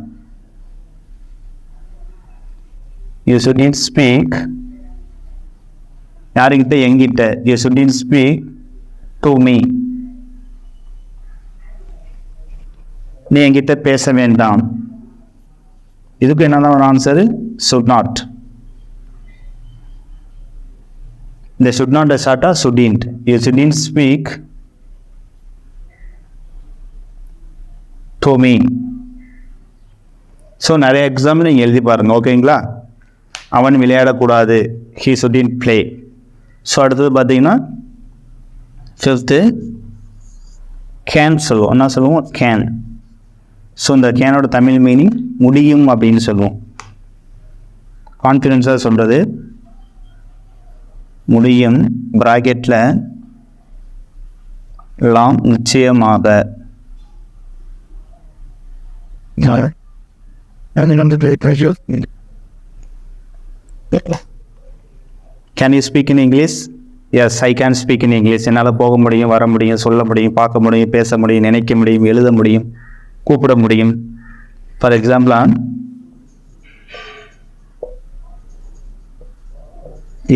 you shouldn't speak. யாருக்கிட்ட? என்கிட்ட. you shouldn't speak to me. நீ என்கிட்ட பேச வேண்டாம். இதுக்கு என்னதான் ஒரு ஆன்சரு? should not. இந்த should not ஷார்ட்டா shouldn't. You shouldn't speak to me. So நிறைய எக்ஸாம்பிள் நீங்கள் எழுதி பாருங்கள், ஓகேங்களா? அவன் விளையாடக்கூடாது, he shouldn't play. ஸோ அடுத்தது பார்த்தீங்கன்னா ஃபிஃப்த்து கேன் சொல்லுவோம். என்ன சொல்லுவோம்? கேன். ஸோ இந்த கேனோட தமிழ் மீனிங் முடியும் அப்படின்னு சொல்லுவோம். கான்ஃபிடென்ஸாக சொல்கிறது முடியும், ப்ராக்கெட்டில் லாம் நிச்சயமாக. Can you speak in English? Yes, I can speak in English. என்னால் போக முடியும், வர முடியும், சொல்ல முடியும், பார்க்க முடியும், பேச முடியும், நினைக்க முடியும், எழுத முடியும், கூப்பிட முடியும். ஃபார் எக்ஸாம்பிள்,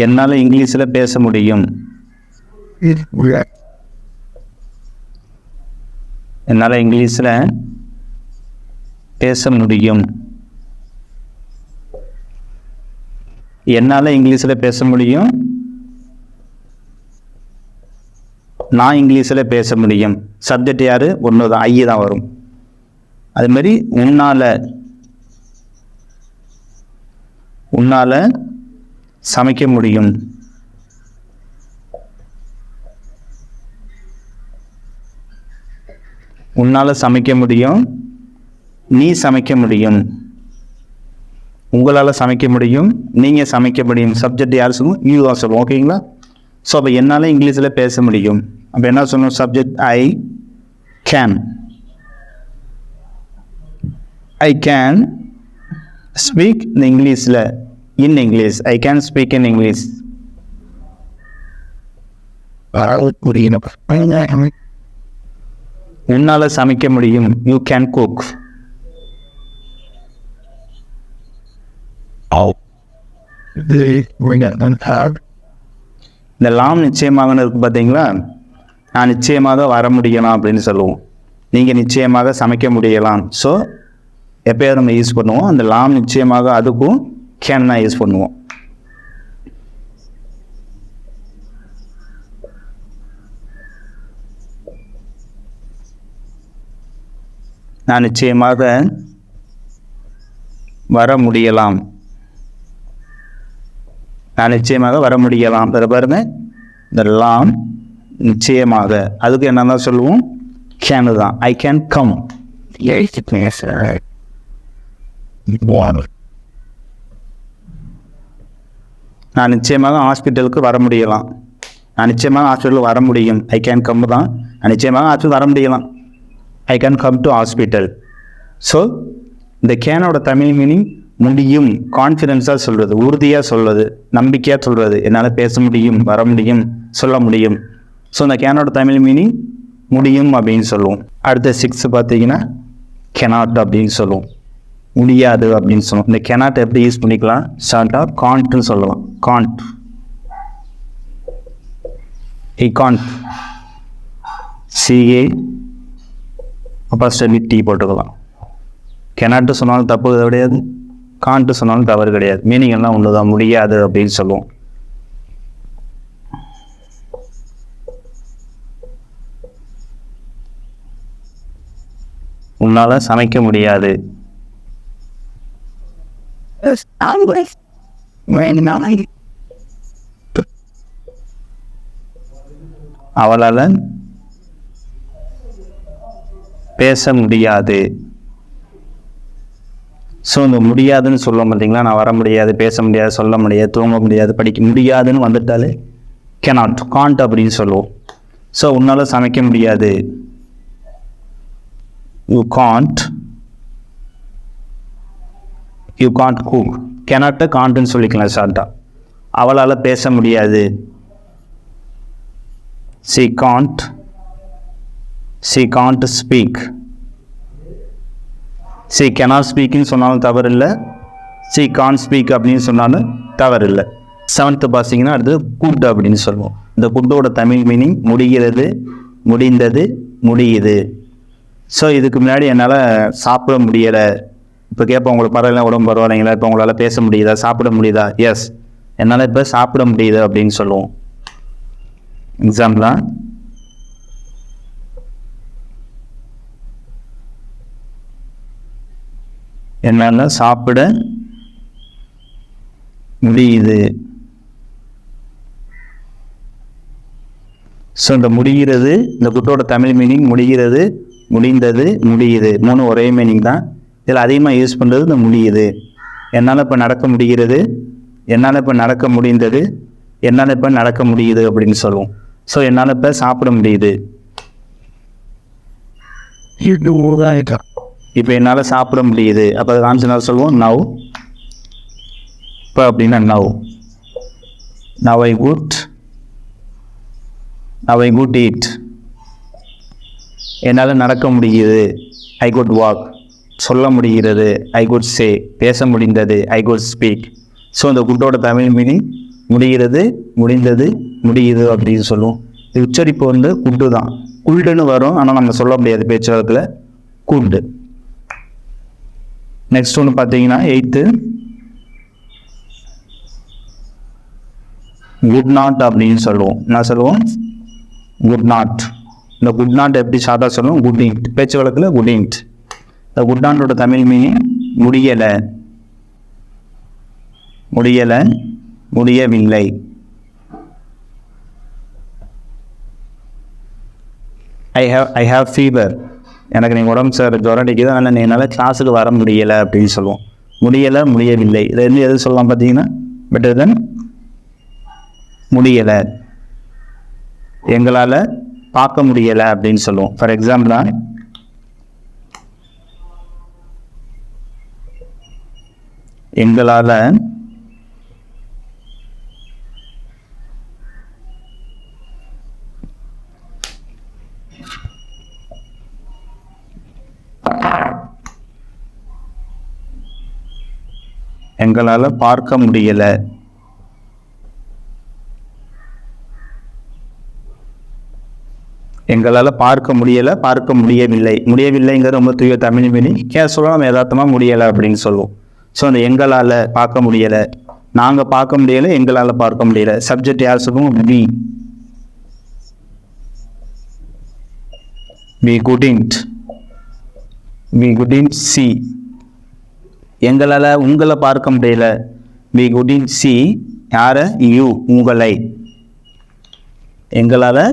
என்னால் இங்கிலீஷில் பேச முடியும். என்னால் இங்கிலீஷில் பேச முடியும். என்னால் இங்கிலீஷில் பேச முடியும், நான் இங்கிலீஷில் பேச முடியும். சப்ஜெக்ட் யார்? ஒன்று தான், ஐ தான் வரும். அது மாதிரி உன்னால் சமைக்க முடியும். உன்னால் சமைக்க முடியும், நீ சமைக்க முடியும். உங்களால் சமைக்க முடியும், நீங்கள் சமைக்க முடியும். சப்ஜெக்ட் யார் சொல்லுவோம்? யூ தான் சொல்லுவோம், ஓகேங்களா? ஸோ அப்போ என்னால் இங்கிலீஷில் பேச முடியும். அப்போ என்ன சொல்லணும்? Subject I can. I can speak in இங்கிலீஷில், in English. I can speak in English. உன்னால் சமைக்க முடியும், யூ கேன் குக். இந்த லாம் நிச்சயமாக இருக்கு பார்த்தீங்களா? நான் நிச்சயமாக வர முடியலாம் அப்படின்னு சொல்லுவோம். நீங்கள் நிச்சயமாக சமைக்க முடியலாம். ஸோ எப்போயாவது நம்ம யூஸ் பண்ணுவோம். அந்த லாம் நிச்சயமாக அதுக்கும் கேன் தான் யூஸ் பண்ணுவோம். நான் நிச்சயமாக வர முடியலாம். நான் நிச்சயமாக வர முடியலாம். அதை பாருங்க, இந்த லாம் நிச்சயமாக அதுக்கு என்ன தான் சொல்லுவோம்? கேனு தான். I can come. நான் நிச்சயமாக ஹாஸ்பிட்டலுக்கு வர முடியலாம். நான் நிச்சயமாக ஹாஸ்பிட்டலுக்கு வர முடியும். ஐ கேன் கம் தான். நான் நிச்சயமாக ஹாஸ்பிட்டல் வர முடியலாம். I can come to hospital. So இந்த கேனோட தமிழ் மீனிங் முடியும், கான்ஃபிடென்ஸாக சொல்கிறது, உறுதியாக சொல்கிறது, நம்பிக்கையாக சொல்கிறது. என்னால் பேச முடியும், வர முடியும், சொல்ல முடியும். ஸோ இந்த கேனோட தமிழ் மீனிங் முடியும் அப்படின்னு சொல்லுவோம். அடுத்த 6 பார்த்தீங்கன்னா கெனாட் அப்படின்னு சொல்லுவோம். முடியாது அப்படின்னு சொல்லுவோம். இந்த கெனாட் எப்படி யூஸ் பண்ணிக்கலாம்? ஷார்ட்டாக காண்ட்னு சொல்லலாம். Can't. he can't. CA apostrophe T போட்டுக்கலாம். cannot சொன்னாலும் தப்பு கிடையாது, can't சொன்னாலும் தவறு கிடையாது. மீனிங் எல்லாம் ஒன்று தான், முடியாது அப்படின்னு சொல்லுவோம். உன்னால சமைக்க முடியாது. அவளால பேச முடியாது. ஸோ இந்த முடியாதுன்னு சொல்ல பார்த்தீங்களா, நான் வர முடியாது, பேச முடியாது, சொல்ல முடியாது, தூங்க முடியாது, படிக்க முடியாதுன்னு வந்துட்டாலே cannot, can't அப்படின்னு சொல்லுவோம். ஸோ உன்னால் சமைக்க முடியாது, you can't cook. cannot can'tன்னு சொல்லிக்கலாம் ஷார்ட்டாக. அவளால் பேச முடியாது, she can't speak. she cannot speakன்னு சொன்னாலும் தவறு இல்லை, she can't speak அப்படின்னு சொன்னாலும் தவறு இல்லை. 7th பார்த்தீங்கன்னா அடுத்து குட் அப்படின்னு சொல்லுவோம். இந்த குட்டோட தமிழ் மீனிங் முடிகிறது, முடிந்தது, முடியுது. ஸோ இதுக்கு முன்னாடி என்னால் சாப்பிட முடியலை. இப்போ கேட்போம், உங்களுக்கு பரவாயில்ல, உடம்பு பரவாயில்லைங்களா, இப்போ உங்களால் பேச முடியுதா, சாப்பிட முடியுதா? எஸ், என்னால் இப்போ சாப்பிட முடியுது அப்படின்னு சொல்லுவோம். எக்ஸாம்பிளாக என்னால் சாப்பிட முடியுது. ஸோ இந்த முடிகிறது, இந்த குட்டோட தமிழ் மீனிங் முடிகிறது, முடிந்தது, முடியுது, 3 ஒரே மீனிங் தான். இதில் அதிகமாக யூஸ் பண்ணுறது இந்த முடியுது. என்னால் இப்போ நடக்க முடிகிறது, என்னால் இப்போ நடக்க முடிந்தது, என்னால் இப்போ நடக்க முடியுது அப்படின்னு சொல்லுவோம். ஸோ என்னால் இப்போ சாப்பிட முடியுது. இப்போ என்னால் சாப்பிட முடியுது. அப்போ அது ஆன்சர் சொல்லுவோம் நவ். இப்போ அப்படின்னா now. Now I could eat. என்னால் நடக்க முடியுது. I could walk. சொல்ல முடிகிறது. ஐ குட் சே. பேச முடிந்தது. I could speak. ஸோ இந்த குட்டோட தமிழ் மீனிங் முடிகிறது, முடிந்தது, முடியுது அப்படின்னு சொல்லுவோம். இது உச்சரிப்பு வந்து குட்டு தான். குல்டுன்னு வரும், ஆனால் நம்ம சொல்ல முடியாது பேச்சு வழக்கில். குட். நெக்ஸ்ட் ஒன்று பார்த்தீங்கன்னா 8th குட் நாட் அப்படின்னு சொல்லுவோம். என்ன சொல்லுவோம்? Could not. இந்த குட் நாட் எப்படி ஷார்ட்டாக சொல்லுவோம்? Good int. பேச்சு வழக்கில் குட் இன்ட். இந்த குட் நாட்டோட தமிழ் மீனிங் முடியலை, முடியலை, முடியவில்லை. I have fever. எனக்கு நீங்கள் உடம்பு சார் ஜுரம் அடிக்குது, ஆனால் என்னால் கிளாஸுக்கு வர முடியலை அப்படின்னு சொல்லுவோம். முடியலை, முடியவில்லை. இதை எது சொல்லலாம் பார்த்தீங்கன்னா பெட்டர் தென் முடியலை. எங்களால் பார்க்க முடியலை அப்படின்னு சொல்லுவோம். ஃபார் எக்ஸாம்பிளாக எங்களால் பார்க்க முடியலை. எங்களால் பார்க்க முடியலை, பார்க்க முடியவில்லை. முடியவில்லைங்கிறது ரொம்ப தூய தமிழ் மீனிங். கேஷுவலாக நம்ம யதார்த்தமாக முடியலை அப்படின்னு சொல்லுவோம். ஸோ அந்த எங்களால் பார்க்க முடியலை, நாங்கள் பார்க்க முடியலை, எங்களால் பார்க்க முடியலை. சப்ஜெக்ட் யார் சொல்லுவோம்? we couldn't see. எங்களால் உங்களை பார்க்க முடியல. we couldn't see யாரை? you, உங்களை. எங்களால்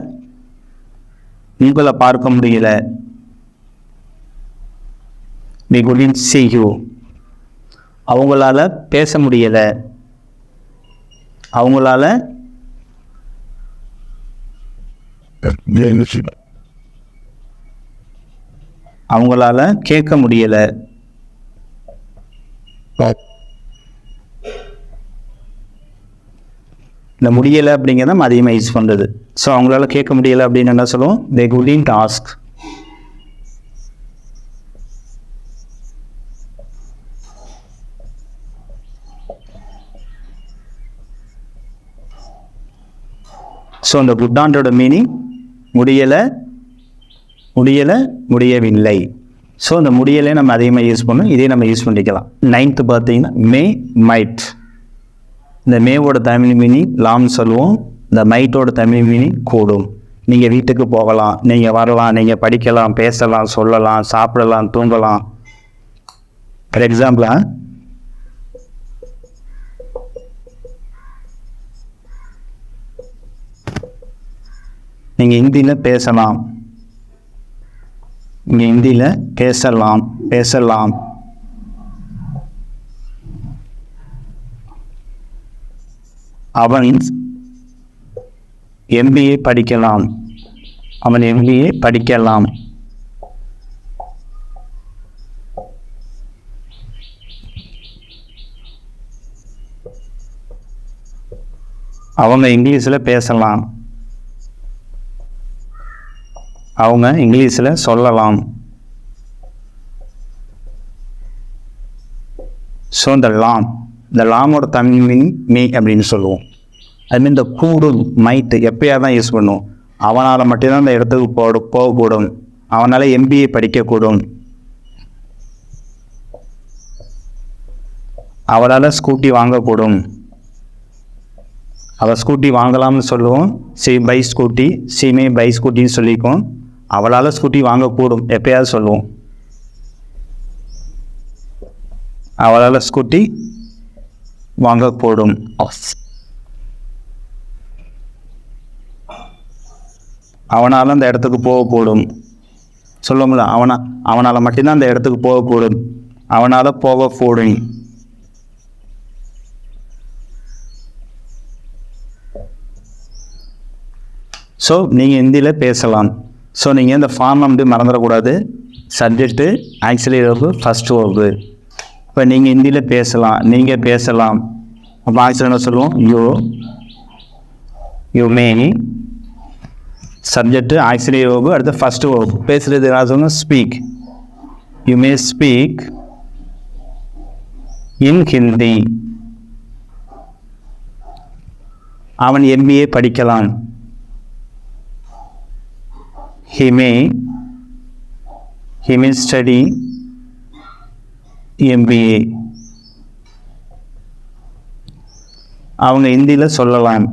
உங்களை பார்க்க முடியல. we couldn't see you. அவங்களால பேச முடியல. அவங்களால கேட்க முடியல. இந்த முடியலை அப்படிங்கிறத நம்ம அதிகமாக யூஸ் பண்ணுறது. ஸோ அவங்களால கேட்க முடியலை அப்படின்னு என்ன சொல்லுவோம்? they couldn't ask. ஸோ அந்த குட்டாண்டோட மீனிங் முடியலை, முடியலை, முடியவில்லை. ஸோ இந்த முடியலை நம்ம அதிகமாக யூஸ் பண்ணோம். இதே நம்ம யூஸ் பண்ணிக்கலாம். 9th பார்த்தீங்கன்னா மே, மைட். இந்த மேவோட தமிழ் மீனிங் லாம் சொல்லுவோம். இந்த மைட்டோட தமிழ் மீனிங் கூடும். நீங்கள் வீட்டுக்கு போகலாம், நீங்கள் வரலாம், நீங்கள் படிக்கலாம், பேசலாம், சொல்லலாம், சாப்பிடலாம், தூங்கலாம். ஃபார் எக்ஸாம்பிளாக நீங்கள் ஹிந்தியில் பேசலாம், நீங்கள் ஹிந்தியில் பேசலாம். அவன் MBA படிக்கலாம், அவன் MBA படிக்கலாம். அவங்க இங்கிலீஷில் பேசலாம், அவங்க இங்கிலீஷில் சொல்லலாம். ஸோ இந்த லாமோட தமிழ் மீனிங் மீ அப்படின்னு சொல்லுவோம். அதுமாதிரி இந்த கூடு, மைட்டு எப்பயா தான் யூஸ் பண்ணுவோம். அவனால் மட்டும்தான் இந்த இடத்துக்கு போகக்கூடும், அவனால் MBA படிக்கக்கூடும். அவளால் ஸ்கூட்டி வாங்கக்கூடும். அவள் ஸ்கூட்டி வாங்கலாம்னு சொல்லுவோம். பை ஸ்கூட்டி, மே பை ஸ்கூட்டின்னு சொல்லிக்குவோம். அவளால் ஸ்கூட்டி வாங்கக்கூடும் எப்பயாவது சொல்லுவோம். அவளால் ஸ்கூட்டி வாங்கக்கூடும். அவனால் அந்த இடத்துக்கு போகக்கூடும் சொல்லுவோம்ல. அவனால் மட்டும்தான் அந்த இடத்துக்கு போகக்கூடும். அவனால் போகக்கூடும். ஸோ நீங்கள் ஹிந்தியில் பேசலாம். ஸோ நீங்கள் இந்த ஃபார்ம் வந்து மறந்துடக்கூடாது. Subject, actually verb, first verb. இப்போ நீங்கள் ஹிந்தியில் பேசலாம், நீங்கள் பேசலாம். அப்போ ஆக்சுவலி என்ன சொல்லுவோம்? You may. Subject, actually verb, அடுத்து ஃபஸ்ட்டு வெர்பு. பேசுகிறது என்ன சொல்லணும்? Speak. You may speak in Hindi. அவன் MBA படிக்கலாம். He may study MBA. அவங்க ஹிந்தியில் சொல்லலாம்.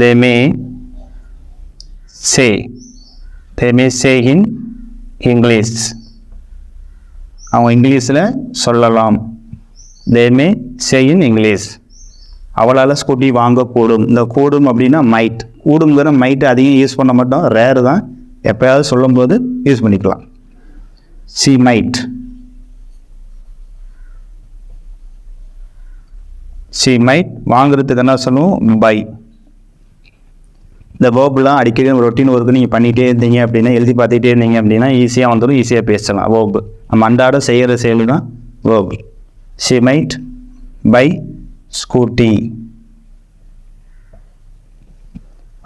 They may say in English. அவங்க இங்கிலீஷில் சொல்லலாம். They may say in English. அவளால் ஸ்கூட்டி வாங்கக்கூடும். இந்த கூடும் அப்படின்னா மைட். கூடுங்கிற மைட்டு அதிகம் யூஸ் பண்ண மாட்டோம், ரேரு தான். எப்போயாவது சொல்லும்போது யூஸ் பண்ணிக்கலாம். C might. வாங்குறதுக்கு என்ன சொல்லுவோம்? பை. இந்த வேர்புலாம் அடிக்கடி ரொட்டீன் ஒர்க்கு நீங்கள் பண்ணிகிட்டே இருந்தீங்க அப்படின்னா, எழுதி பார்த்துக்கிட்டே இருந்தீங்க அப்படின்னா ஈஸியாக வந்துடும், ஈஸியாக பேசலாம். வேர்பு நம்ம அன்றாட செய்கிற செயல் தான் verb. She might by scooty.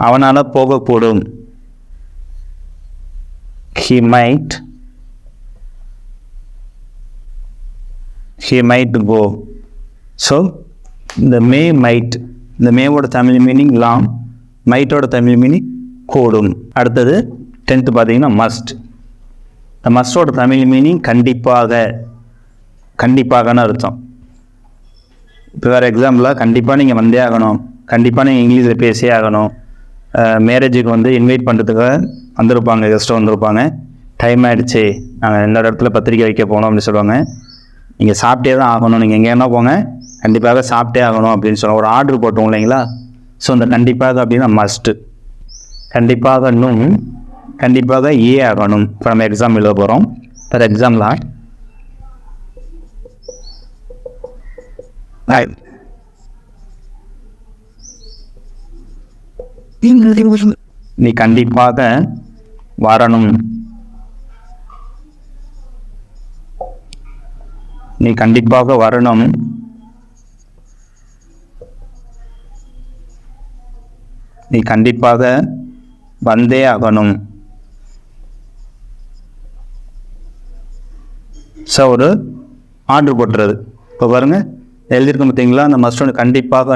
அவனால் போகக்கூடும். He might go. So the might, இந்த மேவோட தமிழ் மீனிங் லாம், மைட்டோட தமிழ் மீனிங் கூடும். அடுத்தது 10th பார்த்தீங்கன்னா மஸ்ட். இந்த மஸ்டோட தமிழ் மீனிங் கண்டிப்பாகன்னு அர்த்தம். இப்போ வேறு எக்ஸாம்பிளாக கண்டிப்பாக நீங்கள் வந்தே ஆகணும், கண்டிப்பாக நீங்கள் இங்கிலீஷில் பேசியே ஆகணும். மேரேஜுக்கு வந்து இன்வைட் பண்ணுறதுக்காக வந்திருப்பாங்க, கெஸ்ட்டு வந்திருப்பாங்க. டைம் ஆகிடுச்சு, நாங்கள் இந்த இடத்துல பத்திரிக்கை வைக்க போகணும் அப்படின்னு சொல்லுவாங்க. நீங்கள் சாப்பிட்டே தான் ஆகணும், நீங்கள் எங்கேனா போங்க, கண்டிப்பாக சாப்பிட்டே ஆகணும் அப்படின்னு சொல்லுவாங்க. ஒரு ஆர்டர் போட்டோம் இல்லைங்களா? ஸோ இந்த கண்டிப்பாக அப்படின்னா மஸ்ட்டு. கண்டிப்பாக கண்டிப்பாக ஆகணும். இப்போ நம்ம எக்ஸாம் எழுத போகிறோம். ஃபார் எக்ஸாம்பிள் நீ கண்டிப்பாக வரணும். நீ கண்டிப்பாக வரணும். நீ கண்டிப்பாக வந்தே ஆகணும். ஸோ ஒரு ஆர்டர் போட்டுறது. இப்போ பாருங்கள் எழுதியிருக்க பார்த்தீங்களா? அந்த மஸ்ட் ஒன்று கண்டிப்பாக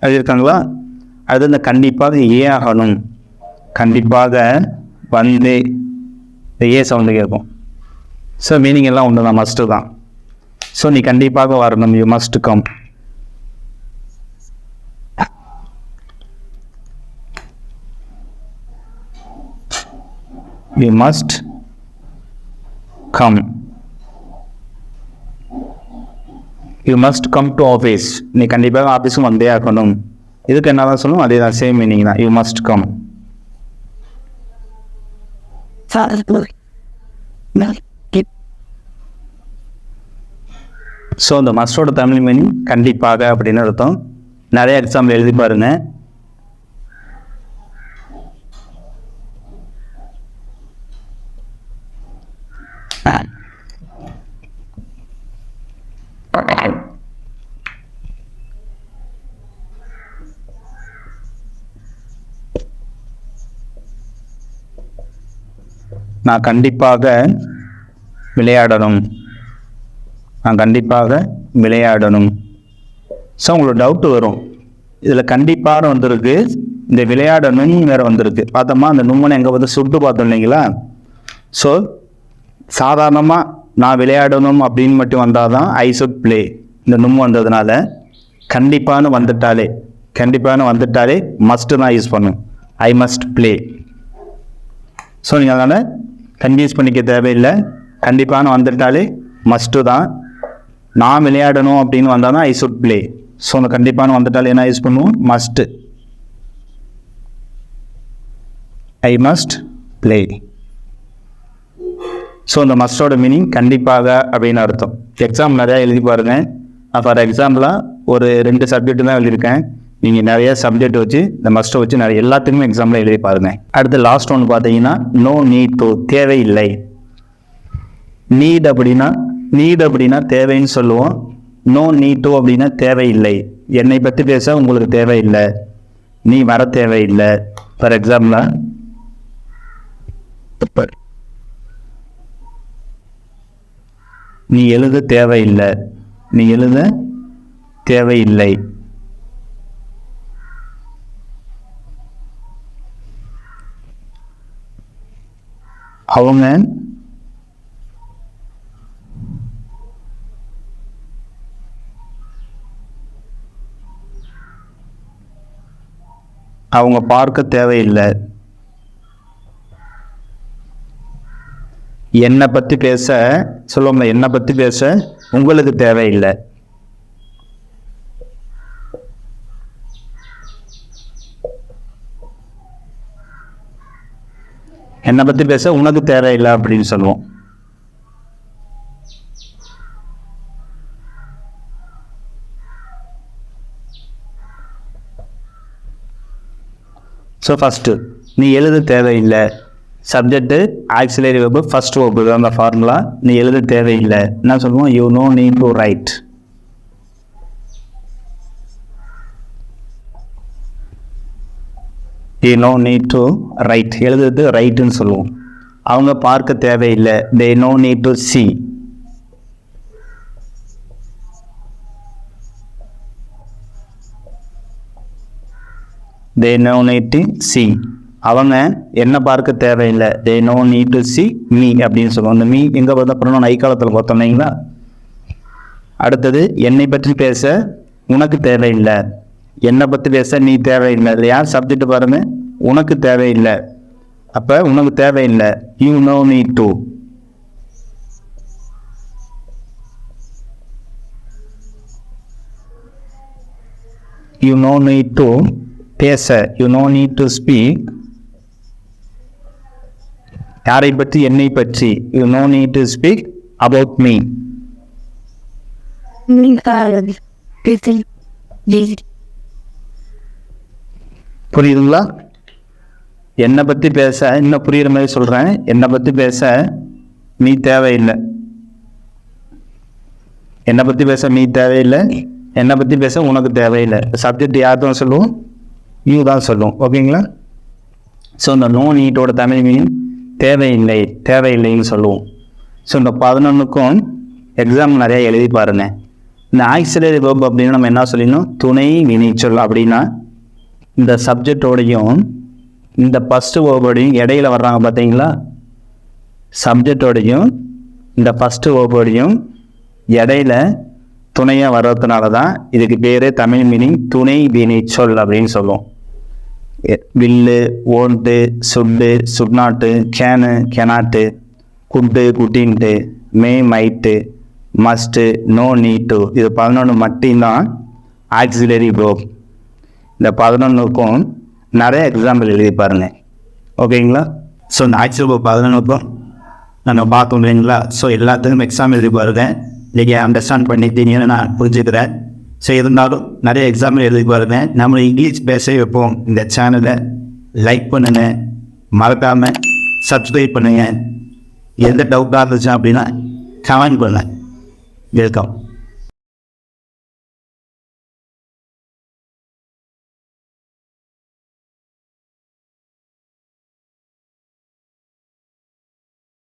எழுதியிருக்காங்களா? அது இந்த கண்டிப்பாக ஆகணும். கண்டிப்பாக வந்தே, இந்த சவுண்டு கேட்கும். ஸோ மீனிங் எல்லாம் ஒன்று தான், மஸ்ட்டு தான். ஸோ நீ கண்டிப்பாக வரணும். You must come. You must come. You must come to office. நீ கண்டிப்பாக ஆஃபீஸும் வந்தே ஆகணும். இதுக்கு என்ன தான் சொல்லணும்? அதே தான், சேம் மீனிங் தான். You must come. ஸோ இந்த மஸ்டோட தமிழ் மீனிங் கண்டிப்பாக அப்படின்னு அர்த்தம். நிறைய எக்ஸாம்பிள் எழுதி பாருங்க. நான் கண்டிப்பாக விளையாடணும். நான் கண்டிப்பாக விளையாடணும். ஸோ உங்களுக்கு டவுட்டு வரும், இதில் கண்டிப்பாக வந்திருக்கு, இந்த விளையாடணும் வேறு வந்திருக்கு. பார்த்தோமா அந்த நும்மனை எங்கே வந்து சுட்டு பார்த்தோம் இல்லைங்களா. ஸோ சாதாரணமாக நான் விளையாடணும் அப்படின்னு மட்டும் வந்தால் தான் ஐ சுட் ப்ளே. இந்த நும் வந்ததுனால கண்டிப்பான வந்துட்டாலே மஸ்ட்டு தான் யூஸ் பண்ணும். I must play. ஸோ நீங்கள் அதனால் கன்ஃபியூஸ் பண்ணிக்க தேவையில்லை. கண்டிப்பான வந்துட்டாலே மஸ்ட்டு தான். நான் விளையாடணும் அப்படின்னு வந்தால் தான் ஐ சுட் ப்ளே. ஸோ அந்த கண்டிப்பான வந்துட்டாலே என்ன யூஸ் பண்ணுவோம்? Must. I must play. So இந்த மஸ்டோட மீனிங் கண்டிப்பாக அப்படின்னு அர்த்தம். எக்ஸாம் நிறையா எழுதி பாருங்கள். ஃபார் எக்ஸாம்பிளாக ஒரு 2 சப்ஜெக்ட் தான் எழுதியிருக்கேன். நீங்கள் நிறைய சப்ஜெக்ட் வச்சு இந்த மஸ்ட்டை வச்சு நிறைய எல்லாத்துக்குமே எக்ஸாம்பிள் எழுதி பாருங்கள். அடுத்து லாஸ்ட் ஒன்று பார்த்தீங்கன்னா நோ நீட் டு, தேவையில்லை. நீட் அப்படின்னா தேவைன்னு சொல்லுவோம். நோ நீட் டு அப்படின்னா தேவையில்லை. என்னை பற்றி பேச உங்களுக்கு தேவையில்லை, நீ வர தேவையில்லை. ஃபார் எக்ஸாம்பிளாக நீ எழுத தேவையில்லை, அவங்க பார்க்க தேவையில்லை. என்னை பற்றி பேச சொல்லுவோம்ல, என்னை பற்றி பேச உங்களுக்கு தேவையில்லை. என்னை பற்றி பேச உனக்கு தேவையில்லை அப்படின்னு சொல்லுவோம். ஸோ ஃபஸ்ட்டு நீ எழுத தேவையில்லை. Subject auxiliary verb first verb தான் அந்த ஃபார்முலா. நீ எழுத தேவையில்லை என்ன சொல்லுவோம்? You no need to write. You no need to write, எழுதுறது ரைட்டுன்னு சொல்லுவோம். அவங்க பார்க்க தேவையில்லை. They no need to see. They no need to see. அவங்க என்ன பார்க்க தேவையில்லை. They no need to see me அப்படின்னு சொல்லுவோம். அந்த மீ எங்கே பார்த்தா அப்புறம் ஐ காலத்தில் பார்த்தோம் இல்லைங்களா. அடுத்தது என்னை பற்றி பேச உனக்கு தேவையில்லை. என்னை பற்றி பேச நீ தேவையில்லை. இல்லை யார் சப்ஜெக்ட் பாருங்க, உனக்கு தேவையில்லை. அப்போ உனக்கு தேவையில்லை. You no need to. You no need to பேச. You no need to speak. யாரை பற்றி? என்னை பற்றி. You no need to speak about me. புரியுதுங்களா? என்னை பற்றி பேச இன்னும் புரியுற மாதிரி சொல்கிறேன். என்னை பற்றி பேச நீ தேவையில்லை. என்னை பற்றி பேச நீ தேவையில்லை. என்னை பற்றி பேச உனக்கு தேவையில்லை. சப்ஜெக்ட் யார் தான் சொல்லுவோம்? யூ தான் சொல்லுவோம். ஓகேங்களா? ஸோ இந்த நோ நீட்டோட தமிழ் மீனிங் தேவையில்லைன்னு சொல்லுவோம். ஸோ இந்த 11க்கும் எக்ஸாம் நிறையா எழுதி பாருங்க. இந்த ஆக்சிலரி வெர்ப் அப்படின்னு நம்ம என்ன சொல்லிடணும்? துணை வினைச்சொல். அப்படின்னா இந்த சப்ஜெக்டோடையும் இந்த ஃபஸ்ட்டு வேர்போடையும் இடையில வர்றாங்க பார்த்தீங்களா. சப்ஜெக்டோடையும் இந்த ஃபஸ்ட்டு வேர்போடையும் இடையில துணையாக வர்றதுனால தான் இதுக்கு பேர் தமிழ் மீனிங் துணை வினைச்சொல் அப்படின்னு சொல்லுவோம். Will, won't, should, should not, can, cannot, could, couldn't, may, might, must, no, need. இது 11 மட்டும்தான் ஆக்சிலரி வெர்ப். இந்த 11க்கும் நிறைய எக்ஸாம்பிள் எழுதி பாருங்கள். ஓகேங்களா? ஸோ இந்த ஆக்சிலரி வெர்ப் 11க்கும் நம்ம பார்த்தோம் இல்லைங்களா. ஸோ எல்லாத்துக்கும் எக்ஸாம் எழுதி பாருங்கள். நீங்கள் அண்டர்ஸ்டாண்ட் பண்ணிட்டீங்கன்னு நான் புரிஞ்சுக்கிறேன். ஸோ இருந்தாலும் நிறைய எக்ஸாம்பிள் எழுதி பாருங்க. நம்ம இங்கிலீஷ் பேச வைப்போம் இந்த சேனலை லைக் பண்ணுங்க, மறக்காமல் சப்ஸ்கிரைப் பண்ணுங்கள். எந்த டவுட்டாக இருந்துச்சு அப்படின்னா கமெண்ட் பண்ணுங்கள். வெல்கம்.